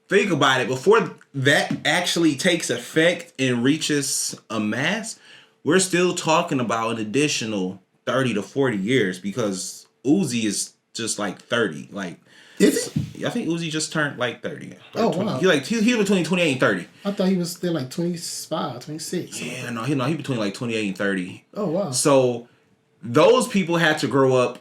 think about it, before that actually takes effect and reaches a mass, we're still talking about an additional 30 to 40 years because Uzi is just like 30. Like, is it? I think Uzi just turned like 30. Oh, 20. wow. He was between 28 and 30. I thought he was still like 25, 26. Yeah, no, he between like 28 and 30. Oh, wow. So those people had to grow up,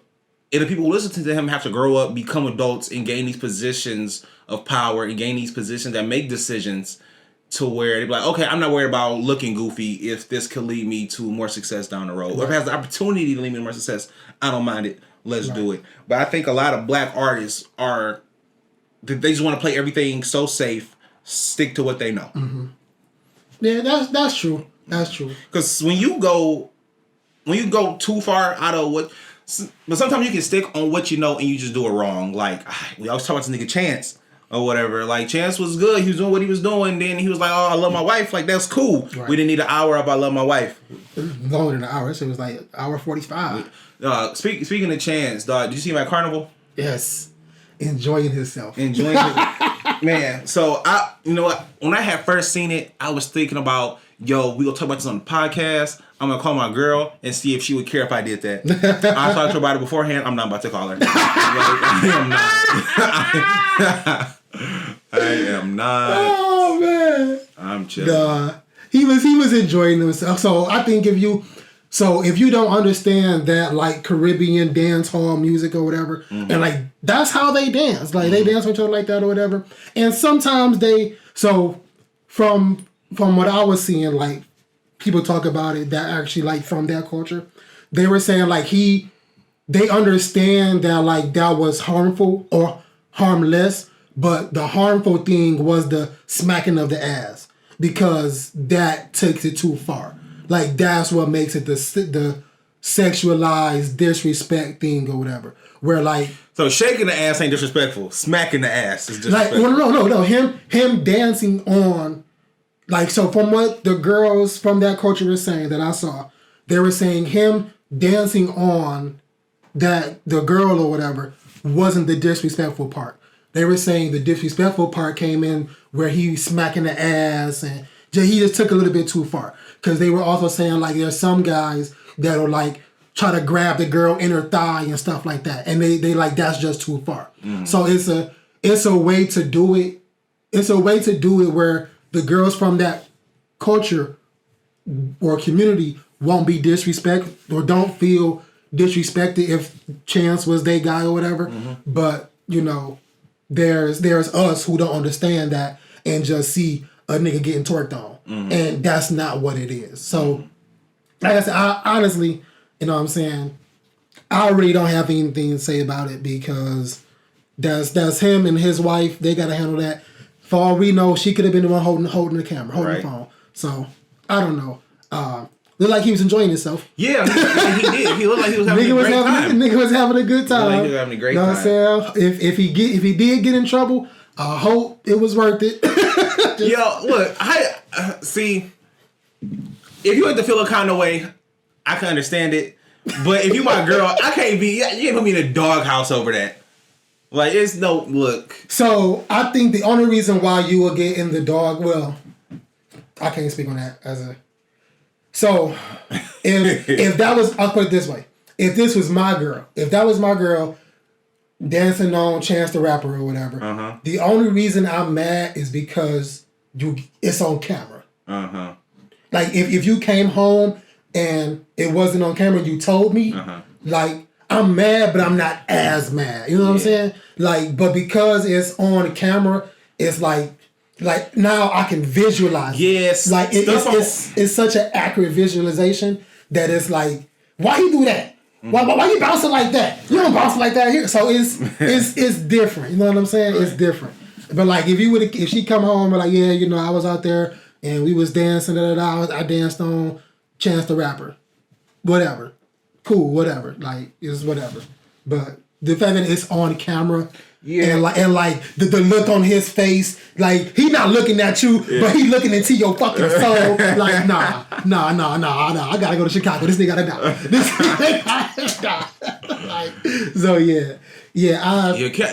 and the people who listen to him have to grow up, become adults, and gain these positions of power and gain these positions that make decisions to where they be like, okay, I'm not worried about looking goofy if this could lead me to more success down the road. Or if it has the opportunity to lead me to more success, I don't mind it. Let's do it. But I think a lot of black artists they just want to play everything so safe, stick to what they know. Mm-hmm. Yeah, that's true. That's true. Because when you go too far out of what, but sometimes you can stick on what you know and you just do it wrong. Like we always talk about this nigga Chance or whatever. Like Chance was good. He was doing what he was doing. Then he was like, "Oh, I love my wife." Like that's cool. Right. We didn't need an hour of "I love my wife." It was longer than an hour. It was like hour 45. Speaking of Chance, dog, did you see him at Carnival? Yes, enjoying himself. Man. So you know what? When I had first seen it, I was thinking about, yo, we gonna talk about this on the podcast. I'm gonna call my girl and see if she would care if I did that. I talked to her about it beforehand. I'm not about to call her. I am not. Oh man, I'm chilling. He was enjoying himself. So I think if you don't understand that like Caribbean dance hall music or whatever, and like that's how they dance, like they dance with each other like that or whatever, and sometimes from what I was seeing, like people talk about it that actually like from that culture, they were saying like they understand that like that was harmful or harmless, but the harmful thing was the smacking of the ass because that takes it too far. Like that's what makes it the sexualized disrespect thing or whatever. Where like so shaking the ass ain't disrespectful. Smacking the ass is disrespectful. Like no. Him dancing on. Like, so from what the girls from that culture were saying that I saw, they were saying him dancing on that the girl or whatever wasn't the disrespectful part. They were saying the disrespectful part came in where he smacking the ass and he just took a little bit too far. Because they were also saying like there's some guys that are like try to grab the girl in her thigh and stuff like that. And they like that's just too far. So it's a way to do it. It's a way to do it where the girls from that culture or community won't be disrespected or don't feel disrespected if Chance was their guy or whatever. But, you know, there's us who don't understand that and just see a nigga getting twerked on. And that's not what it is. So, like I said, I honestly, you know what I'm saying, I really don't have anything to say about it because that's him and his wife. They got to handle that. For all we know, she could have been the one holding the camera, holding the phone. So, I don't know. Looked like he was enjoying himself. Yeah, he did. He looked like he was having a great time. Nigga was having a good time. Like he was having a great time. Know what I'm saying? If he did get in trouble, I hope it was worth it. Yo, look, I see. If you had to feel a kind of way, I can understand it. But if you my girl, I can't be. You can't put me in a doghouse over that. Like, it's no look. So I think the only reason why you will get in the dog, well, I can't speak on that as a. So if that was, I'll put it this way: if this was my girl, if that was my girl dancing on Chance the Rapper or whatever, the only reason I'm mad is because it's on camera. Like if you came home and it wasn't on camera, you told me, like. I'm mad, but I'm not as mad. You know what I'm saying? Like, but because it's on camera, it's like now I can visualize. Yes. Like it's such an accurate visualization that it's like, why you do that? Why you bouncing like that? You don't bounce like that here. So it's different. You know what I'm saying? Right. It's different. But like if she come home and like, yeah, you know, I was out there and we was dancing, I danced on Chance the Rapper, whatever. Cool, whatever. Like it's whatever. But the fact that it's on camera, and like the look on his face, like he not looking at you, but he looking into your fucking soul. Like nah. I gotta go to Chicago. This nigga gotta die. This nigga gotta die. Like, so yeah.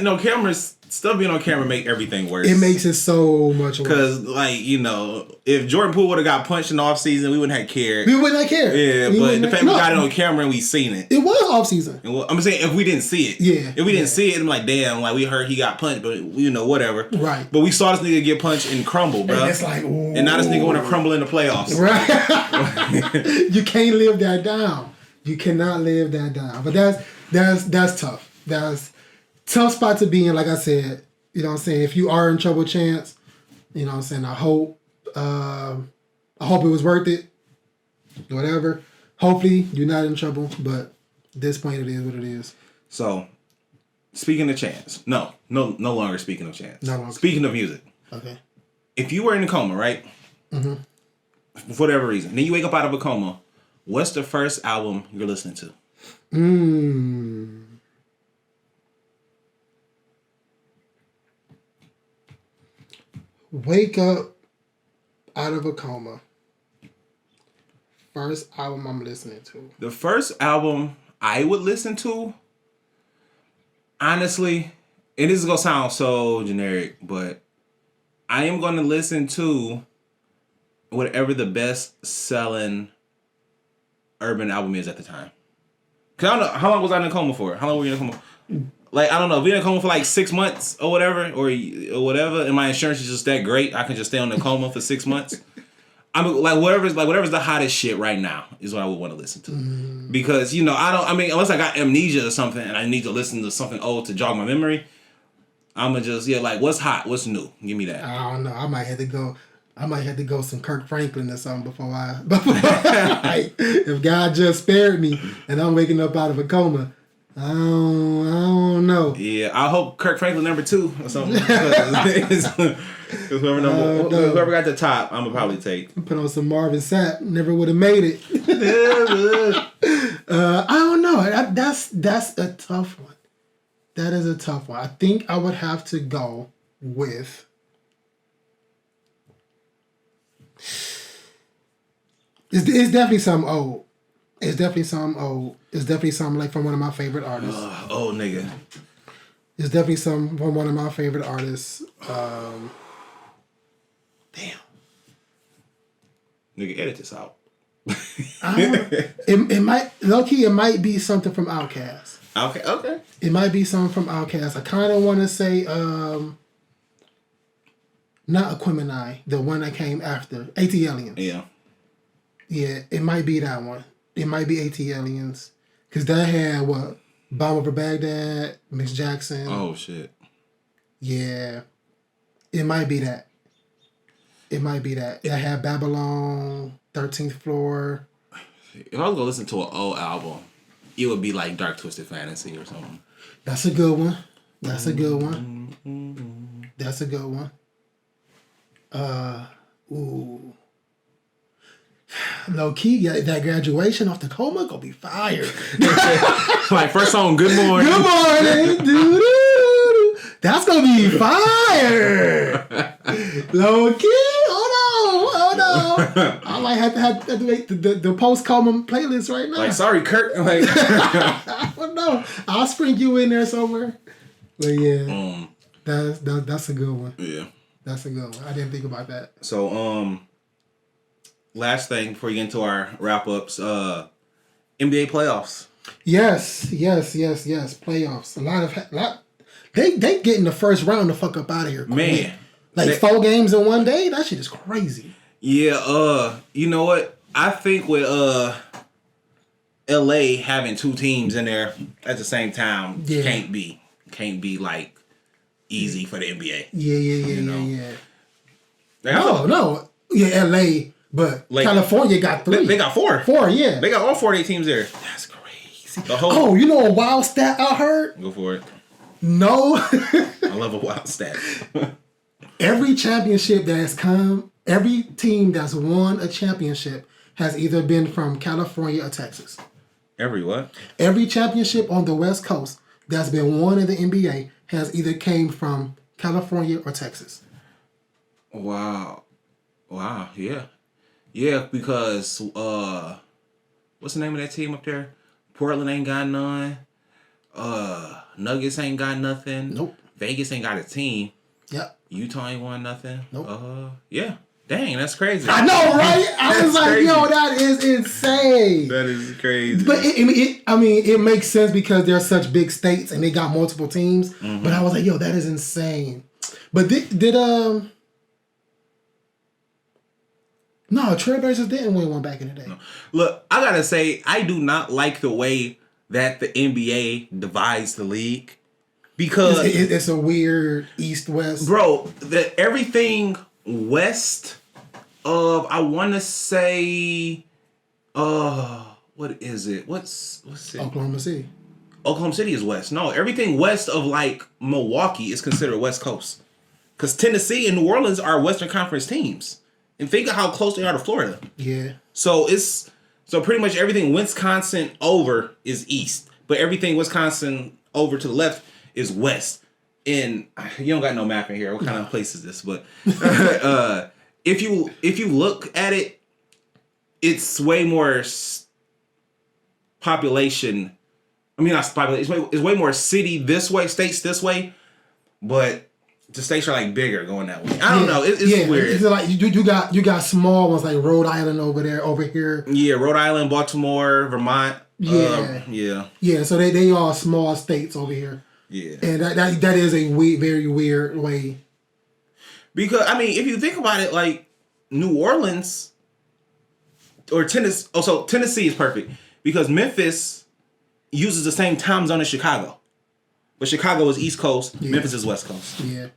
No cameras stuff being on camera make everything worse. It makes it so much worse. Because, like, you know, if Jordan Poole would have got punched in the offseason, we wouldn't have cared. We wouldn't have cared. Yeah, but the fact we got it on camera and we seen it. It was off season. I'm saying if we didn't see it. Yeah. If we didn't see it, I'm like, damn, like we heard he got punched, but you know, whatever. Right. But we saw this nigga get punched and crumble, bro. And it's like, ooh. And now this nigga want to crumble in the playoffs. Right. You can't live that down. You cannot live that down. But that's tough. That's tough spot to be in, like I said. You know what I'm saying? If you are in trouble, Chance, you know what I'm saying? I hope it was worth it. Whatever. Hopefully you're not in trouble, but at this point it is what it is. So, speaking of Chance. No longer speaking of Chance. No longer. Speaking of music. Okay. If you were in a coma, right? Mm-hmm. For whatever reason. Then you wake up out of a coma. What's the first album you're listening to? Wake up out of a coma. First album I'm listening to. The first album I would listen to, honestly, and this is going to sound so generic, but I am going to listen to whatever the best selling urban album is at the time. Because I don't know, how long was I in a coma for? How long were you in a coma? Like, I don't know, being in a coma for like 6 months or whatever, or whatever, and my insurance is just that great, I can just stay on the coma for 6 months. I mean, whatever's the hottest shit right now is what I would want to listen to. Because, you know, unless I got amnesia or something and I need to listen to something old to jog my memory, I'ma just, like, what's hot? What's new? Give me that. I don't know. I might have to go some Kirk Franklin or something before I if God just spared me and I'm waking up out of a coma. I don't know. Yeah, I hope Kirk Franklin number 2 or something. Because whoever got the top, I'm gonna probably take. Put on some Marvin Sapp, never would have made it. I don't know. That's a tough one. That is a tough one. I think I would have to go with. It's definitely something old. It's definitely something old. It's definitely something like from one of my favorite artists. Old nigga. It's definitely something from one of my favorite artists. Damn. Nigga, edit this out. It might, low key, it might be something from Outkast. Okay. It might be something from Outkast. I kind of want to say, not Aquemini, the one that came after, AT Aliens. Yeah. Yeah, it might be that one. It might be AT Aliens. Because that had, Bomb Over Baghdad, Miss Jackson. Oh, shit. Yeah. It might be that. It might be that. That had Babylon, 13th Floor. If I was going to listen to an old album, it would be like Dark Twisted Fantasy or something. That's a good one. That's a good one. That's a good one. Ooh. Low key, yeah, that graduation off the coma gonna be fire. Like first song, Good Morning. Good morning. Doo-doo-doo. That's gonna be fire. Low key, hold on. I might have to make the post coma playlist right now. Like, sorry, Kurt. Like, I don't know. I'll spring you in there somewhere. But yeah, that's a good one. Yeah, that's a good one. I didn't think about that. So last thing before we get into our wrap ups, NBA playoffs. Yes. Playoffs. A lot. They getting the first round the fuck up out of here. Quick. Man, like 4 games in one day. That shit is crazy. Yeah. You know what? I think with LA having 2 teams in there at the same time can't be like easy for the NBA. Yeah. No. Yeah, LA. But like, California got 3. They got 4. 4, yeah. They got all 48 teams there. That's crazy. You know a wild stat I heard? Go for it. No. I love a wild stat. Every championship that has come, every team that's won a championship has either been from California or Texas. Every what? Every championship on the West Coast that's been won in the NBA has either came from California or Texas. Wow, yeah. Yeah, because what's the name of that team up there? Portland ain't got none. Nuggets ain't got nothing. Nope. Vegas ain't got a team. Yep. Utah ain't won nothing. Nope. Yeah. Dang, that's crazy. I know, right? I was like, crazy. yo, that is insane. That is crazy. But it makes sense because they're such big states and they got multiple teams. But I was like, yo, that is insane. But no, Trailblazers didn't win one back in the day. No. Look, I gotta say, I do not like the way that the NBA divides the league because It's a weird East-West. bro, everything west of I want to say, what is it? What's it? Oklahoma City. Oklahoma City is west. No, everything west of like Milwaukee is considered West Coast. Because Tennessee and New Orleans are Western Conference teams. And think of how close they are to Florida. Yeah. So pretty much everything Wisconsin over is east. But everything Wisconsin over to the left is west. And you don't got no map in here. What kind of place is this? But if you look at it, it's way more population. I mean, not population. It's way more city this way, states this way, but the states are like bigger going that way. I don't know. It's weird. It's like you got small ones like Rhode Island over here. Yeah, Rhode Island, Baltimore, Vermont. Yeah. Yeah. So they are small states over here. Yeah. And that is a very weird way. Because I mean, if you think about it, like New Orleans or Tennessee. Oh, so Tennessee is perfect because Memphis uses the same time zone as Chicago, but Chicago is East Coast. Yeah. Memphis is West Coast. Yeah,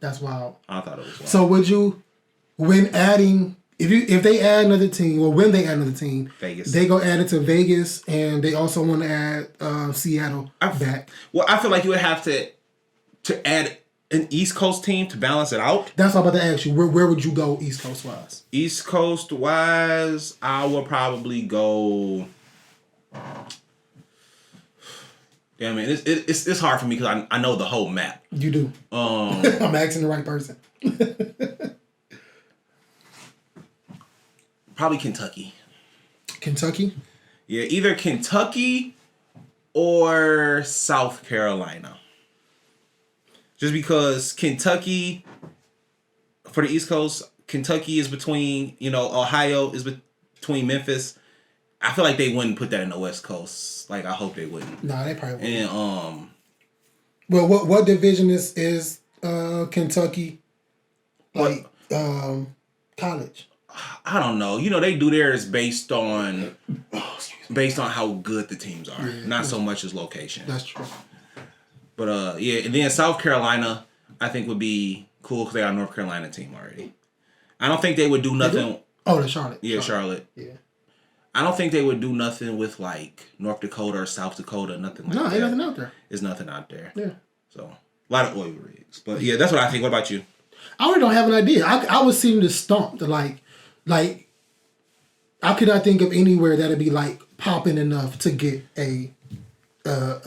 that's wild. I thought it was wild. So would you, when adding, if they add another team, or when they add another team, Vegas, they go add it to Vegas, and they also want to add Seattle back. Well, I feel like you would have to add an East Coast team to balance it out. That's what I'm about to ask you. Where would you go East Coast wise? East Coast wise, I would probably go. Yeah, man, it's hard for me because I know the whole map. You do. I'm asking the right person. Probably Kentucky. Kentucky? Yeah, either Kentucky or South Carolina. Just because Kentucky, for the East Coast, Kentucky is between, Ohio is between Memphis. I feel like they wouldn't put that in the West Coast. Like, I hope they wouldn't. Nah, they probably wouldn't. And, well, what division is Kentucky? Like, college? I don't know. They do theirs based on how good the teams are, not so much as location. That's true. But yeah, and then South Carolina, I think would be cool because they got a North Carolina team already. I don't think they would do nothing. Oh, the Charlotte. Yeah, Charlotte. Yeah. I don't think they would do nothing with like North Dakota or South Dakota, nothing like that. No, ain't nothing out there. There's nothing out there. Yeah. So a lot of oil rigs. But yeah, that's what I think. What about you? I really don't have an idea. I would seem to stump to like I could not think of anywhere that'd be like popping enough to get a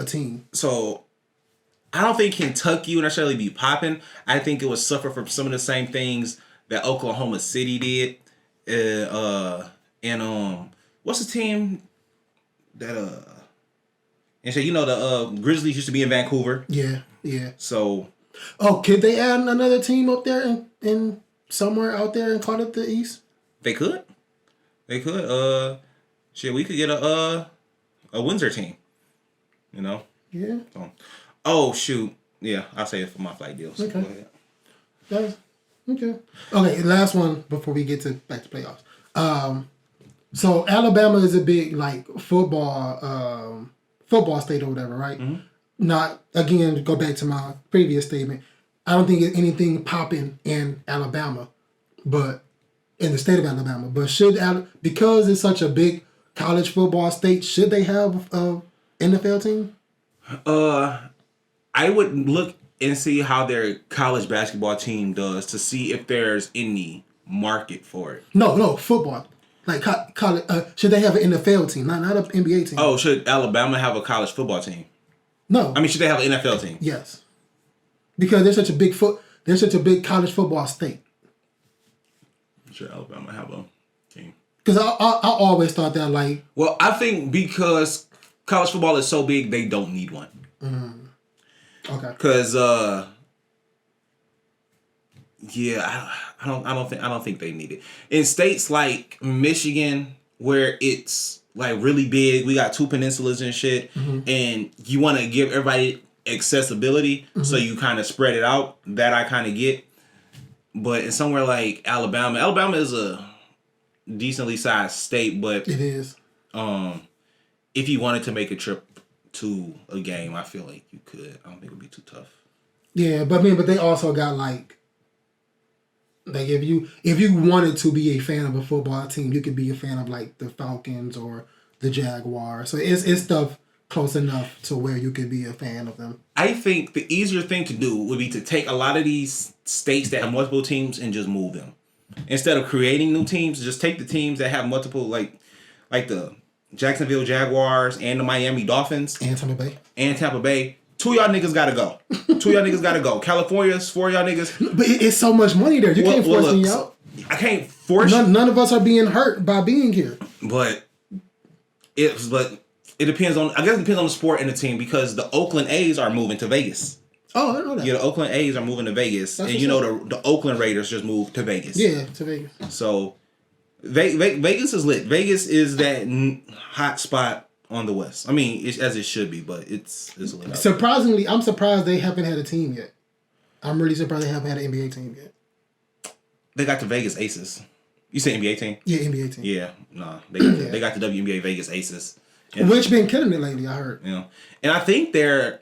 team. So I don't think Kentucky would necessarily be popping. I think it would suffer from some of the same things that Oklahoma City did. And what's the team that and so the Grizzlies used to be in Vancouver. Yeah, yeah. So could they add another team up there in somewhere out there and call it the East? They could. We could get a Windsor team. Yeah. So, oh shoot. Yeah, I'll say it for my flight deals. Okay. Go ahead. That's okay. Okay, last one before we get back to playoffs. So Alabama is a big like football state or whatever, right? Mm-hmm. Not again to go back to my previous statement. I don't think it's anything popping in Alabama, but in the state of Alabama. But because it's such a big college football state, should they have a NFL team? I would look and see how their college basketball team does to see if there's any market for it. No, football. Like college, should they have an NFL team, not an NBA team? Oh, should Alabama have a college football team? No. I mean, should they have an NFL team? Yes. Because they're such a big college football state. Should Alabama have a team? Because I always thought that like. Well, I think because college football is so big, they don't need one. Okay. Because yeah, I don't think they need it. In states like Michigan, where it's like really big, we got 2 peninsulas and shit, and you want to give everybody accessibility, so you kind of spread it out. That I kind of get. But in somewhere like Alabama is a decently sized state, but It is. if you wanted to make a trip to a game, I feel like you could. I don't think it would be too tough. Yeah, but they also got like if you wanted to be a fan of a football team, you could be a fan of like the Falcons or the Jaguars. So it's stuff close enough to where you could be a fan of them. I think the easier thing to do would be to take a lot of these states that have multiple teams and just move them. Instead of creating new teams, just take the teams that have multiple, like the Jacksonville Jaguars and the Miami Dolphins. And Tampa Bay. 2 of y'all niggas gotta go. 2 of y'all niggas gotta go. California's 4 of y'all niggas. But it's so much money there. You can't force me out. I can't force you. None of us are being hurt by being here. But it depends on, I guess it depends on the sport and the team, because the Oakland A's are moving to Vegas. Oh, I don't know that. Yeah, the Oakland A's are moving to Vegas. That's and you know the Oakland Raiders just moved to Vegas. Yeah, to Vegas. So Vegas is lit. Vegas is that hot spot on the West. I mean, as it should be, but it's lit. Surprisingly, I'm surprised they haven't had a team yet. I'm really surprised they haven't had an NBA team yet. They got the Vegas Aces. You say NBA team? Yeah, NBA team. Yeah, nah. They got the WNBA Vegas Aces. And, which been killing it lately, I heard. You know, and I think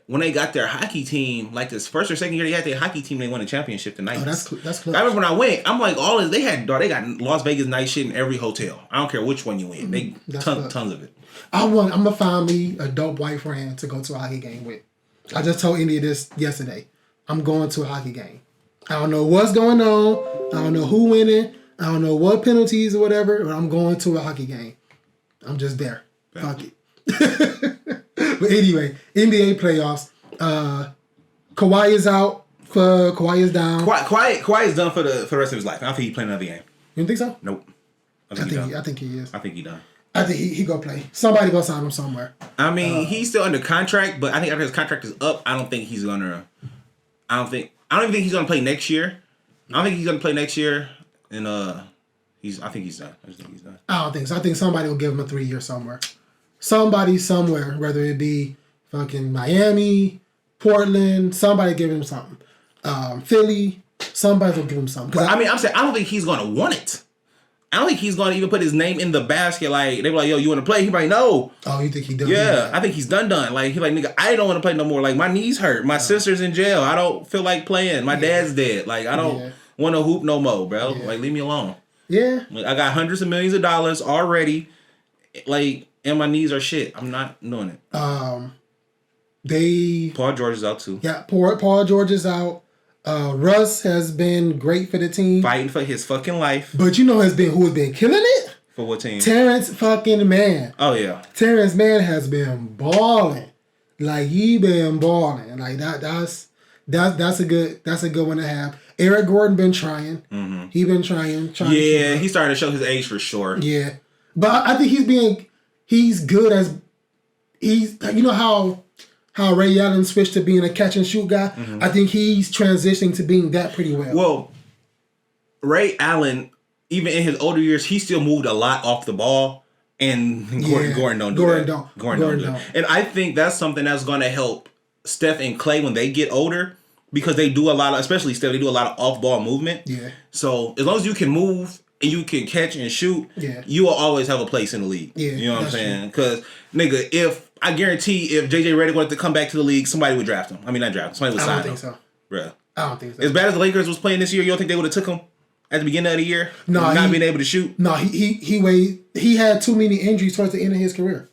when they got their hockey team, like this first or second year they had their hockey team, they won a championship tonight. Oh, that's close. I remember when I went, I'm like, they got Las Vegas night shit in every hotel. I don't care which one you in. They tons of it. I'm gonna find me a dope white friend to go to a hockey game with. I just told India this yesterday. I'm going to a hockey game. I don't know what's going on. I don't know who winning. I don't know what penalties or whatever, but I'm going to a hockey game. I'm just there. Fuck it. But anyway, NBA playoffs. Kawhi is out. Kawhi is down. Kawhi is done for the rest of his life. I don't think he's playing another game. You don't think so? Nope. I think he is. I think he done. I think he go play. Somebody go sign him somewhere. I mean, he's still under contract, but I think after his contract is up, I don't even think he's gonna play next year. I don't think he's gonna play next year. And I think he's done. I just think he's done. I don't think so. I think somebody will give him a 3 year somewhere. Somebody somewhere, whether it be fucking Miami, Portland, somebody give him something. Philly, somebody will give him something. I mean, I'm saying I don't think he's gonna want it. I don't think he's gonna even put his name in the basket. Like they were like, "Yo, you want to play?" He's like, "No." Oh, you think he done? Yeah, I think he's done. Like he's like, "Nigga, I don't want to play no more. Like my knees hurt. My sister's in jail. I don't feel like playing. My dad's dead. Like I don't want to hoop no more, bro. Like leave me alone." Yeah. Like, I got hundreds of millions of dollars already. Like, and my knees are shit. I'm not doing it. Paul George is out too. Yeah, Paul George is out. Russ has been great for the team, fighting for his fucking life. But you know who has been killing it? For what team? Terrence fucking Mann. Oh yeah, Terrence Mann has been balling. Like he been balling. Like that's a good one to have. Eric Gordon been trying. Mm-hmm. He been trying. Yeah, he started to show his age for sure. Yeah, but I think he's good as he's. You know how Ray Allen switched to being a catch and shoot guy. Mm-hmm. I think he's transitioning to being that pretty well. Well, Ray Allen, even in his older years, he still moved a lot off the ball, and Gordon don't do that. Gordon don't do that. And I think that's something that's going to help Steph and Clay when they get older, because they do a lot of, especially Steph, they do a lot of off-ball movement. Yeah. So as long as you can move and you can catch and shoot, you will always have a place in the league. Yeah, you know what I'm saying? Because, nigga, I guarantee if JJ Redick wanted to come back to the league, somebody would draft him. I mean, not draft him. Somebody would sign him. I don't think so. Bruh. I don't think so. As bad as the Lakers was playing this year, you don't think they would have took him at the beginning of the year? No. Not being able to shoot? No, he had too many injuries towards the end of his career.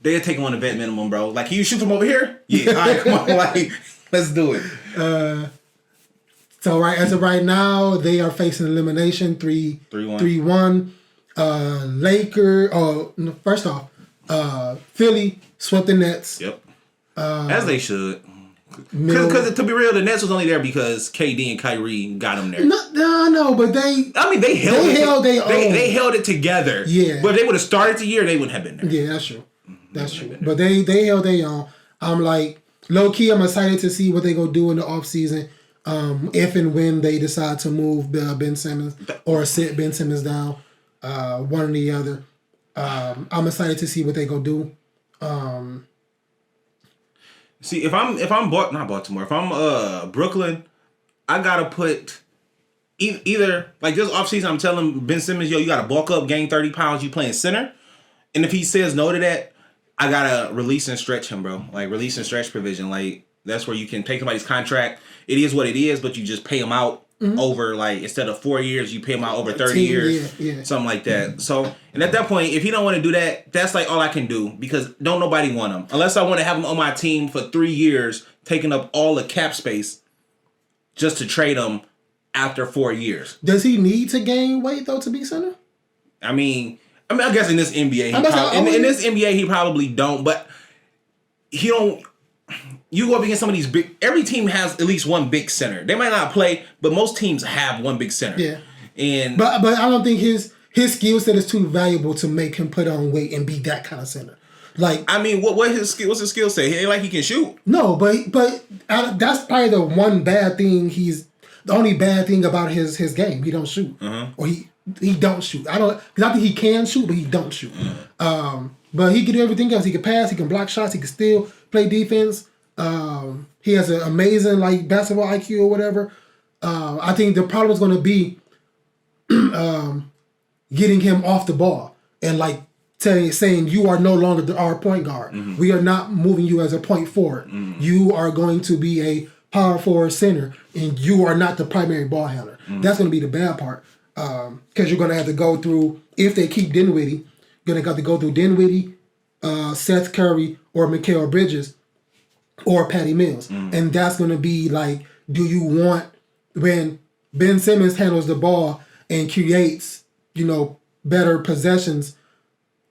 They'd take him on the vet minimum, bro. Like, can you shoot from over here? Yeah. All right, come on. Like, let's do it. So as of right now, they are facing elimination 3-1. First off, Philly swept the Nets. Yep. As they should. Because to be real, the Nets was only there because KD and Kyrie got them there. No, but they held it together. Yeah. But if they would have started the year, they wouldn't have been there. Yeah, that's true. That's true. But they held their own. I'm like, Low key, I'm excited to see what they gonna do in the offseason. If and when they decide to move Ben Simmons or sit Ben Simmons down, one or the other. I'm excited to see what they gonna do. See, if I'm not Baltimore, if I'm Brooklyn, I gotta put either like this offseason. I'm telling Ben Simmons, yo, you gotta bulk up, gain 30 pounds. You playing center, and if he says no to that, I gotta release and stretch him, bro. Like release and stretch provision. Like that's where you can take somebody's contract. It is what it is, but you just pay them out over like instead of 4 years, you pay them out over 30 years, something like that. So, and at that point, if he don't want to do that, that's like all I can do because don't nobody want him unless I want to have him on my team for 3 years, taking up all the cap space, just to trade him after 4 years. Does he need to gain weight though to be center? I mean, I guess in this NBA, in this NBA he probably don't, but he don't. You go up against some of these big. Every team has at least one big center. They might not play, but most teams have one big center. Yeah, and but I don't think his skill set is too valuable to make him put on weight and be that kind of center. Like, I mean, what's his skill set? He ain't like he can shoot. No, but that's probably the one bad thing. The only bad thing about his game. He don't shoot, or he don't shoot. Because I think he can shoot, but he don't shoot. But he can do everything else. He can pass. He can block shots. He can still play defense. He has an amazing like basketball IQ or whatever. I think the problem is going to be getting him off the ball and like saying you are no longer our point guard. We are not moving you as a point forward. You are going to be a power forward center, and you are not the primary ball handler. That's going to be the bad part because you're going to have to go through, if they keep Dinwiddie, going to have to go through Dinwiddie, Seth Curry, or Mikal Bridges, or Patty Mills. And that's going to be like, do you want, when Ben Simmons handles the ball and creates, better possessions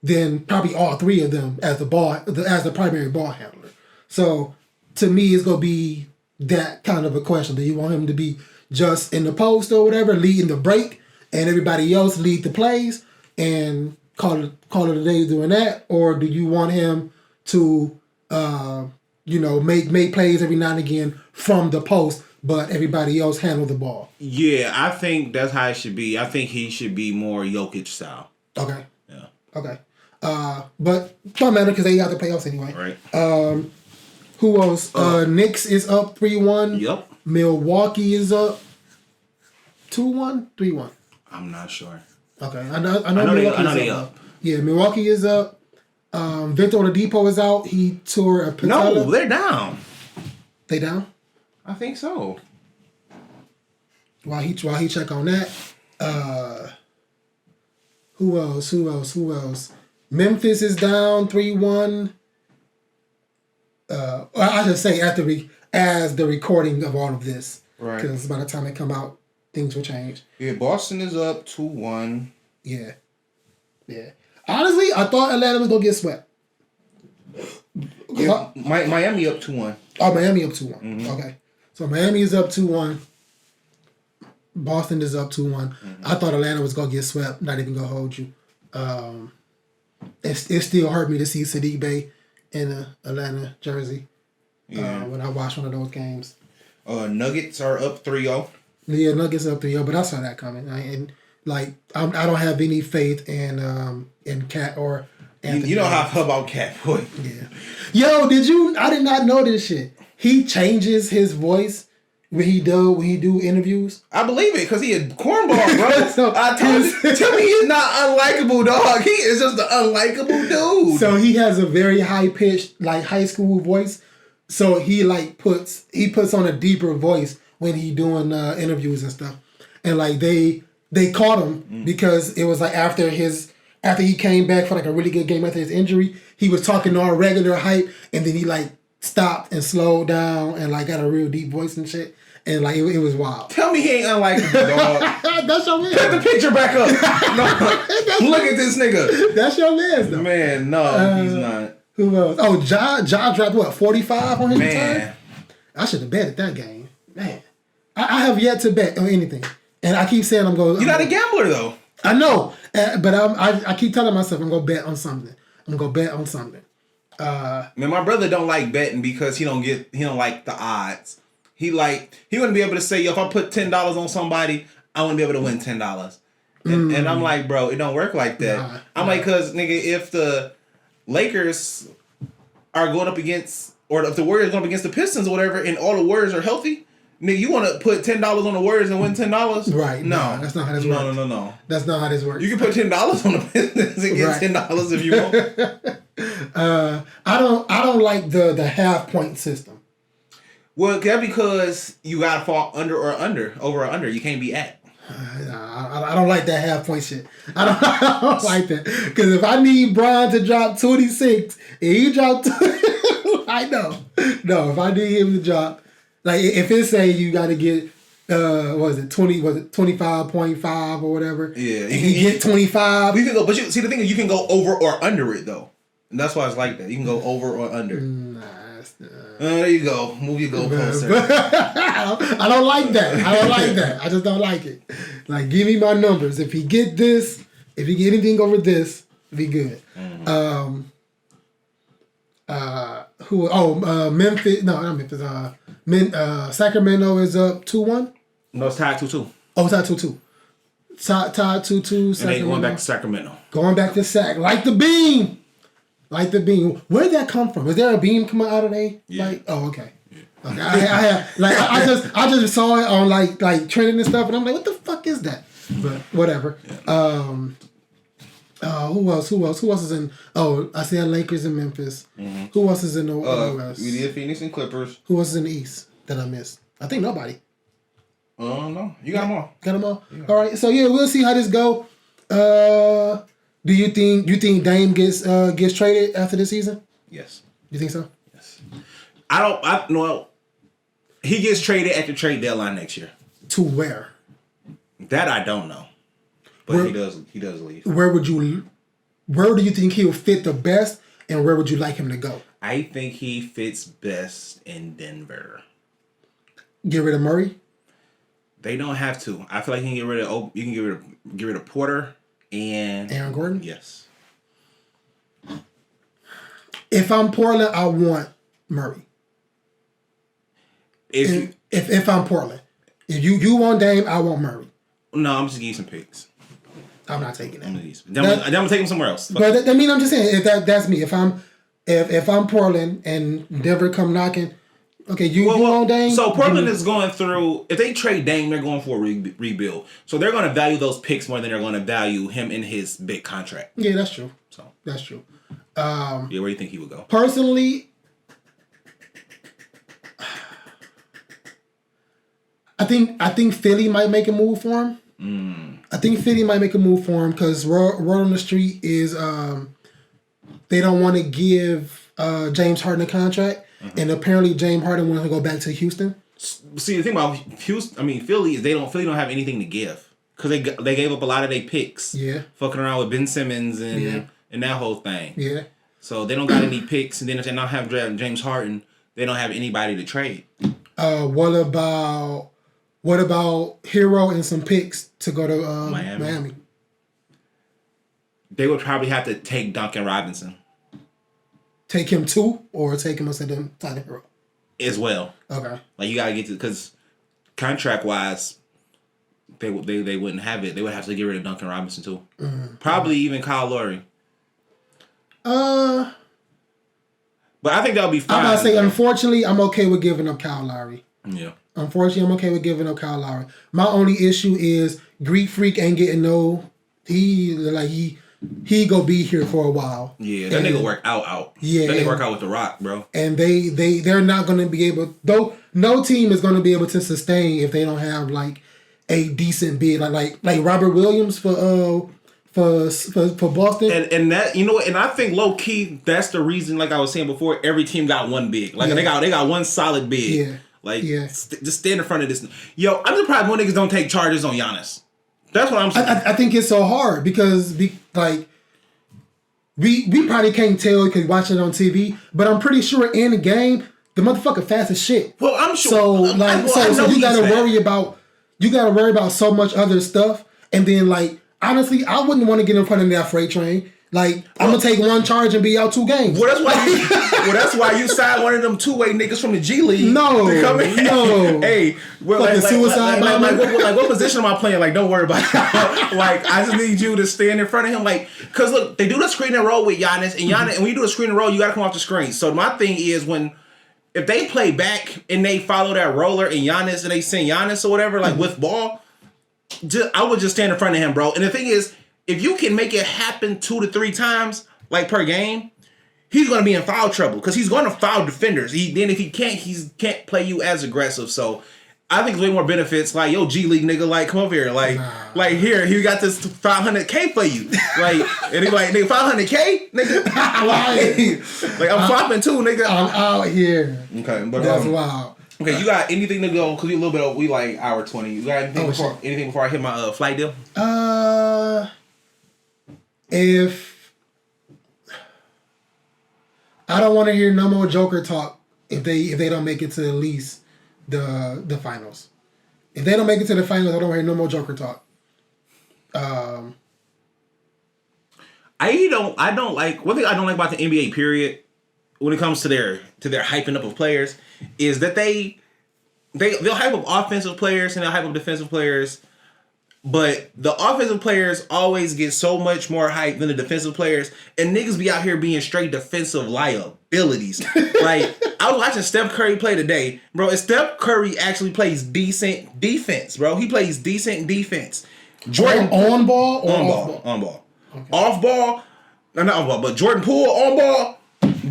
than probably all three of them as the primary ball handler. So to me, it's going to be that kind of a question. Do you want him to be just in the post or whatever, leading the break, and everybody else lead the plays and call it a day doing that? Or do you want him to, make plays every now and again from the post, but everybody else handle the ball? Yeah, I think that's how it should be. I think he should be more Jokic style. Okay. Yeah. Okay. But it don't matter because they got the playoffs anyway. Right. Who else? Knicks is up 3-1. Yep. Milwaukee is up 2-1, 3-1. I'm not sure. Okay. I know they up. Yeah, Milwaukee is up. Victor Oladipo is out. He tore a patella. No, they're down. They down? I think so. While he check on that. Who else? Memphis is down 3-1. I should say as the recording of all of this. Right. Because by the time it come out, things will change. Yeah, Boston is up 2-1. Yeah. Honestly, I thought Atlanta was going to get swept. Yeah, Miami up 2-1. Oh, Miami up 2-1. Okay. So Miami is up 2-1. Boston is up 2-1. I thought Atlanta was going to get swept. Not even going to hold you. It still hurt me to see Sadiq Bey in an Atlanta jersey when I watched one of those games. Nuggets are up 3-0. Yeah, Nuggets up 3-0, but I saw that coming. I don't have any faith in Cat or Anthony. You know how I feel about Cat, boy. Yeah. Yo, I did not know this shit. He changes his voice when he do interviews. I believe it because he a cornball, bro. So I told you, tell me he's not unlikable, dog. He is just an unlikable dude. So he has a very high pitched, like high school voice. So he puts on a deeper voice when he doing interviews and stuff. And like they caught him because it was like after he came back for like a really good game after his injury, he was talking all regular hype, and then he like stopped and slowed down and like got a real deep voice and shit. And like it was wild. Tell me he ain't unlikable, dog. That's your man. Put the picture back up. No, look at this nigga. That's your man, though. Man, no, he's not. Who else? Oh, Ja dropped what, 45 on his return? I should have betted that game. Man. I have yet to bet on anything. And I keep saying I'm going. You're not a gambler though. I know, but I keep telling myself I'm going to bet on something. I'm going to bet on something. Man, my brother don't like betting because he don't like the odds. He wouldn't be able to say, yo, if I put $10 on somebody, I wouldn't be able to win $10. And I'm like, bro, it don't work like that. I'm like, cause nigga, if the Lakers are going up against, or if the Warriors going up against the Pistons or whatever, and all the Warriors are healthy, nigga, you want to put $10 on the Warriors and win $10? Right? No, that's not how this works. No. That's not how this works. You can put $10 on the Pistons and get $10 if you want. I don't like the half point system. Well, that's because you gotta fall over or under. You can't be at. I don't like that half point shit. I don't like that. Because if I need Bron to drop 26 and he dropped, I know. No, if I need him to drop, like if it say you got to get, 25.5 or whatever. Yeah, you get 25. You can go, but see the thing is you can go over or under it though, and that's why it's like that. You can go over or under. There you go. Move your goalpost. I don't like that. I just don't like it. Like, give me my numbers. If he get this, if he get anything over this, be good. Mm-hmm. Memphis. No, not Memphis. Sacramento is up 2-1. No, it's tied 2-2. Oh, it's tied 2-2. Tied 2-2. And they going back to Sacramento. Going back to Sac. Like the beam. Like the beam. Where did that come from? Is there a beam coming out of there? Yeah. Like, oh, okay. Okay. I just saw it on like trending and stuff, and I'm like, what the fuck is that? But whatever. Yeah. Who else is in? Oh, I said Lakers and Memphis. Mm-hmm. Who else is in the West? We did Phoenix and Clippers. Who else is in the East that I missed? I think nobody. No, you got them all. Got them all. Yeah. All right. So yeah, we'll see how this go. Do you think Dame gets traded after this season? Yes. You think so? Yes. I know. He gets traded at the trade deadline next year. To where? That I don't know. But he does leave. Where do you think he'll fit the best, and where would you like him to go? I think he fits best in Denver. Get rid of Murray? They don't have to. I feel like you can get rid of Porter and Aaron Gordon? Yes. If I'm Portland, I want Murray. If I'm Portland. If you want Dame, I want Murray. No, I'm just giving you some picks. I'm not taking that. I'm gonna take him somewhere else. But I mean, I'm just saying, if that's me. If I'm Portland and Denver come knocking, okay, you want Dame? So Portland is going through. If they trade Dame, they're going for a rebuild. So they're going to value those picks more than they're going to value him in his big contract. Yeah, that's true. So that's true. Where do you think he would go? Personally, I think Philly might make a move for him. I think Philly might make a move for him because word on the street is they don't want to give James Harden a contract, and apparently James Harden wants to go back to Houston. See, the thing about Philly is Philly don't have anything to give because they gave up a lot of their picks. Yeah, fucking around with Ben Simmons and that whole thing. Yeah, so they don't got any picks, and then if they don't have James Harden, they don't have anybody to trade. What about Hero and some picks to go to Miami? They would probably have to take Duncan Robinson. Take him too, or take him instead of Tyler Hero? As well. Okay. Like you gotta get to, because contract wise, they wouldn't have it. They would have to get rid of Duncan Robinson too. Mm-hmm. Probably even Kyle Lowry. But I think that'll be fine. I'm gonna say, unfortunately, I'm okay with giving up Kyle Lowry. Yeah. Unfortunately, I'm okay with giving up Kyle Lowry. My only issue is Greek Freak ain't getting no. He go be here for a while. Yeah, that nigga work out. Yeah, that nigga work out with The Rock, bro. And they're not gonna be able. Though no team is gonna be able to sustain if they don't have like a decent bid, like Robert Williams for Boston. And that, you know, and I think low key that's the reason. Like I was saying before, every team got one big. Like they got one solid big. Yeah. Like, just stand in front of this. Yo, I'm surprised more niggas don't take charges on Giannis. That's what I'm saying. I think it's so hard because, we probably can't tell because watching it on TV, but I'm pretty sure in the game, the motherfucker fast as shit. Well, I'm sure. So, so you gotta worry about so much other stuff. And then, honestly, I wouldn't want to get in front of that freight train Like, I'm gonna take one charge and be out 2 games. Well, that's why you signed one of them 2-way niggas from the G League. No, to come in. no. Hey, well, like, what position am I playing? Like, don't worry about it. Like, I just need you to stand in front of him. Like, cause look, they do the screen and roll with Giannis, and when you do a screen and roll, you gotta come off the screen. So my thing is if they play back and they follow that roller and Giannis and they send Giannis or whatever, like with ball, I would just stand in front of him, bro. And the thing is, if you can make it happen 2 to 3 times, like per game, he's going to be in foul trouble because he's going to foul defenders. Then if he can't play you as aggressive. So I think it's way more benefits. Like, yo, G League nigga, like, come over here, like here, he got this $500K for you, like, and he like, nigga, $500K, nigga, like I'm flopping too, nigga. I'm out here. Okay, but that's wild. Okay, you got anything to go? Cause we a little bit over. We like hour 20. You got anything before I hit my flight deal? If I don't want to hear no more Joker talk if they don't make it to at least the finals. If they don't make it to the finals, I don't want to hear no more Joker talk. I don't like one thing I don't like about the NBA period when it comes to their hyping up of players is that they'll hype up offensive players and they'll hype up defensive players. But the offensive players always get so much more hype than the defensive players. And niggas be out here being straight defensive liabilities. Like, I was watching Steph Curry play today. Bro, and Steph Curry actually plays decent defense, bro. He plays decent defense. Jordan on ball or on off ball? ball? On ball. Okay. Off ball? No, not off ball, but Jordan Poole on ball?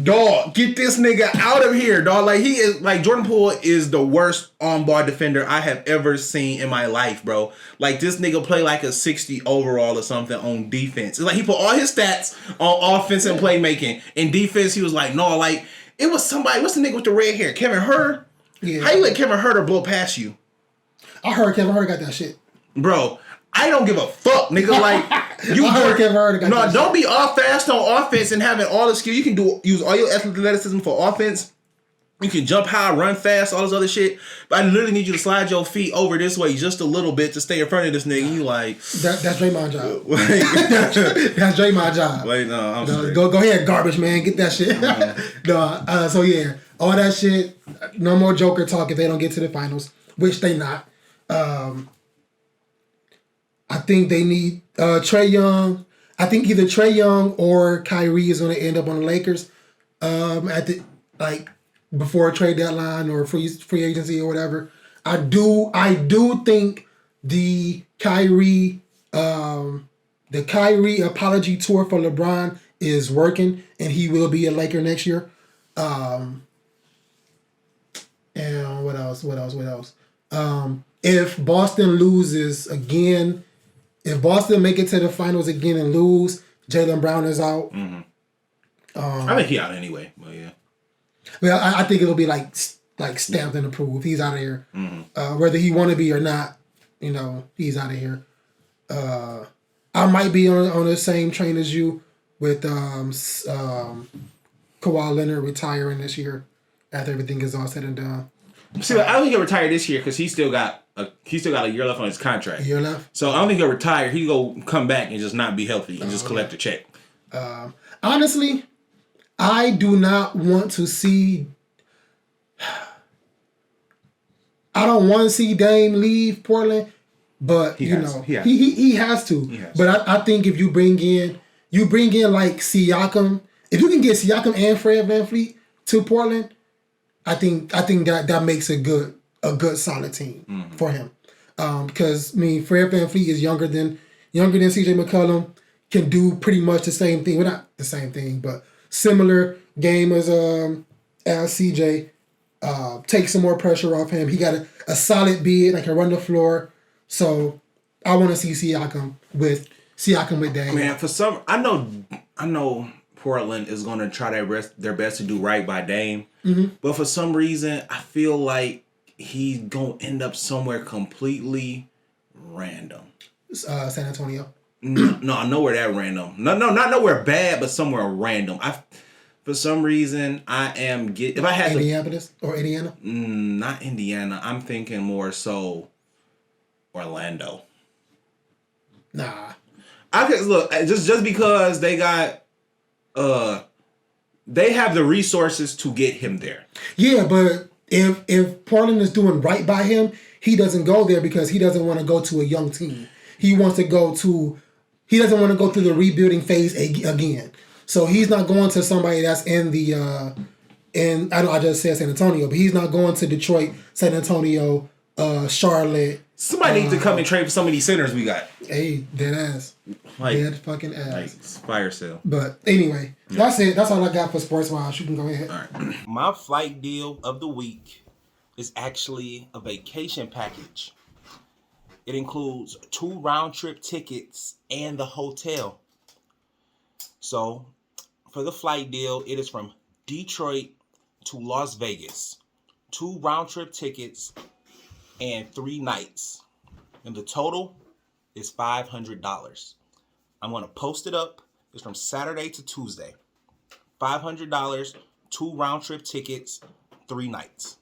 Dog, get this nigga out of here, dog. Like, he is, like, Jordan Poole is the worst on-ball defender I have ever seen in my life, bro. Like, this nigga play like a 60 overall or something on defense. It's like he put all his stats on offense and playmaking. In defense, he was like, no, like, it was somebody, what's the nigga with the red hair? Kevin Huerter? Yeah. How you let Kevin Huerter blow past you? I heard Kevin Huerter got that shit. Bro, I don't give a fuck, nigga. Like, you don't be all fast on offense and having all the skill. You can use all your athleticism for offense. You can jump high, run fast, all this other shit. But I literally need you to slide your feet over this way just a little bit to stay in front of this nigga. You like that's Draymond's job. That's Draymond's job. Wait, no, go ahead, garbage man, get that shit. So yeah, all that shit. No more Joker talk if they don't get to the finals, which they not. I think they need Trae Young. I think either Trae Young or Kyrie is going to end up on the Lakers before trade deadline or free agency or whatever. I do think the Kyrie apology tour for LeBron is working and he will be a Laker next year. And what else? If Boston loses again. If Boston make it to the finals again and lose, Jaylen Brown is out. Mm-hmm. I think he out anyway, but yeah. Well, I think it'll be like stamped and approved. He's out of here. Mm-hmm. Whether he want to be or not, he's out of here. I might be on the same train as you with Kawhi Leonard retiring this year after everything is all said and done. See, I don't think he'll retire this year because he's still got a year left on his contract. A year left? So I don't think he'll retire. He'll go come back and just not be healthy and just collect a check. Honestly, I do not want to see. I don't want to see Dame leave Portland, but he has to. He has to. But I think if you bring in like Siakam, if you can get Siakam and Fred VanVleet to Portland, I think that makes a good solid team for him. Because Fred VanVleet is younger than CJ McCollum, can do pretty much the same thing. Well, not the same thing, but similar game as CJ. Take some more pressure off him. He got a solid bid, like can run the floor. So I want to see Siakam with Dame. Man, I know Portland is going to try their best to do right by Dame. Mm-hmm. But for some reason, I feel like he's going to end up somewhere completely random. San Antonio? No, nowhere that random. No, not nowhere bad, but somewhere random. For some reason, if I had Indianapolis or Indiana? Not Indiana. I'm thinking more so Orlando. Nah. I could look just because they got they have the resources to get him there. Yeah, but if Portland is doing right by him, he doesn't go there because he doesn't want to go to a young team. He wants to go to. He doesn't want to go through the rebuilding phase again. So he's not going to somebody that's in the. I just said San Antonio, but he's not going to Detroit, San Antonio, Charlotte. Somebody needs to come and trade for some of these centers we got. Hey, dead ass. Like, dead fucking ass. Like fire sale. But anyway, that's it. That's all I got for sports wise. You can go ahead. All right. My flight deal of the week is actually a vacation package. It includes 2 round trip tickets and the hotel. So, for the flight deal, it is from Detroit to Las Vegas. 2 round trip tickets and 3 nights. And the total is $500. I'm going to post it up. It's from Saturday to Tuesday. $500, 2 round trip tickets, 3 nights.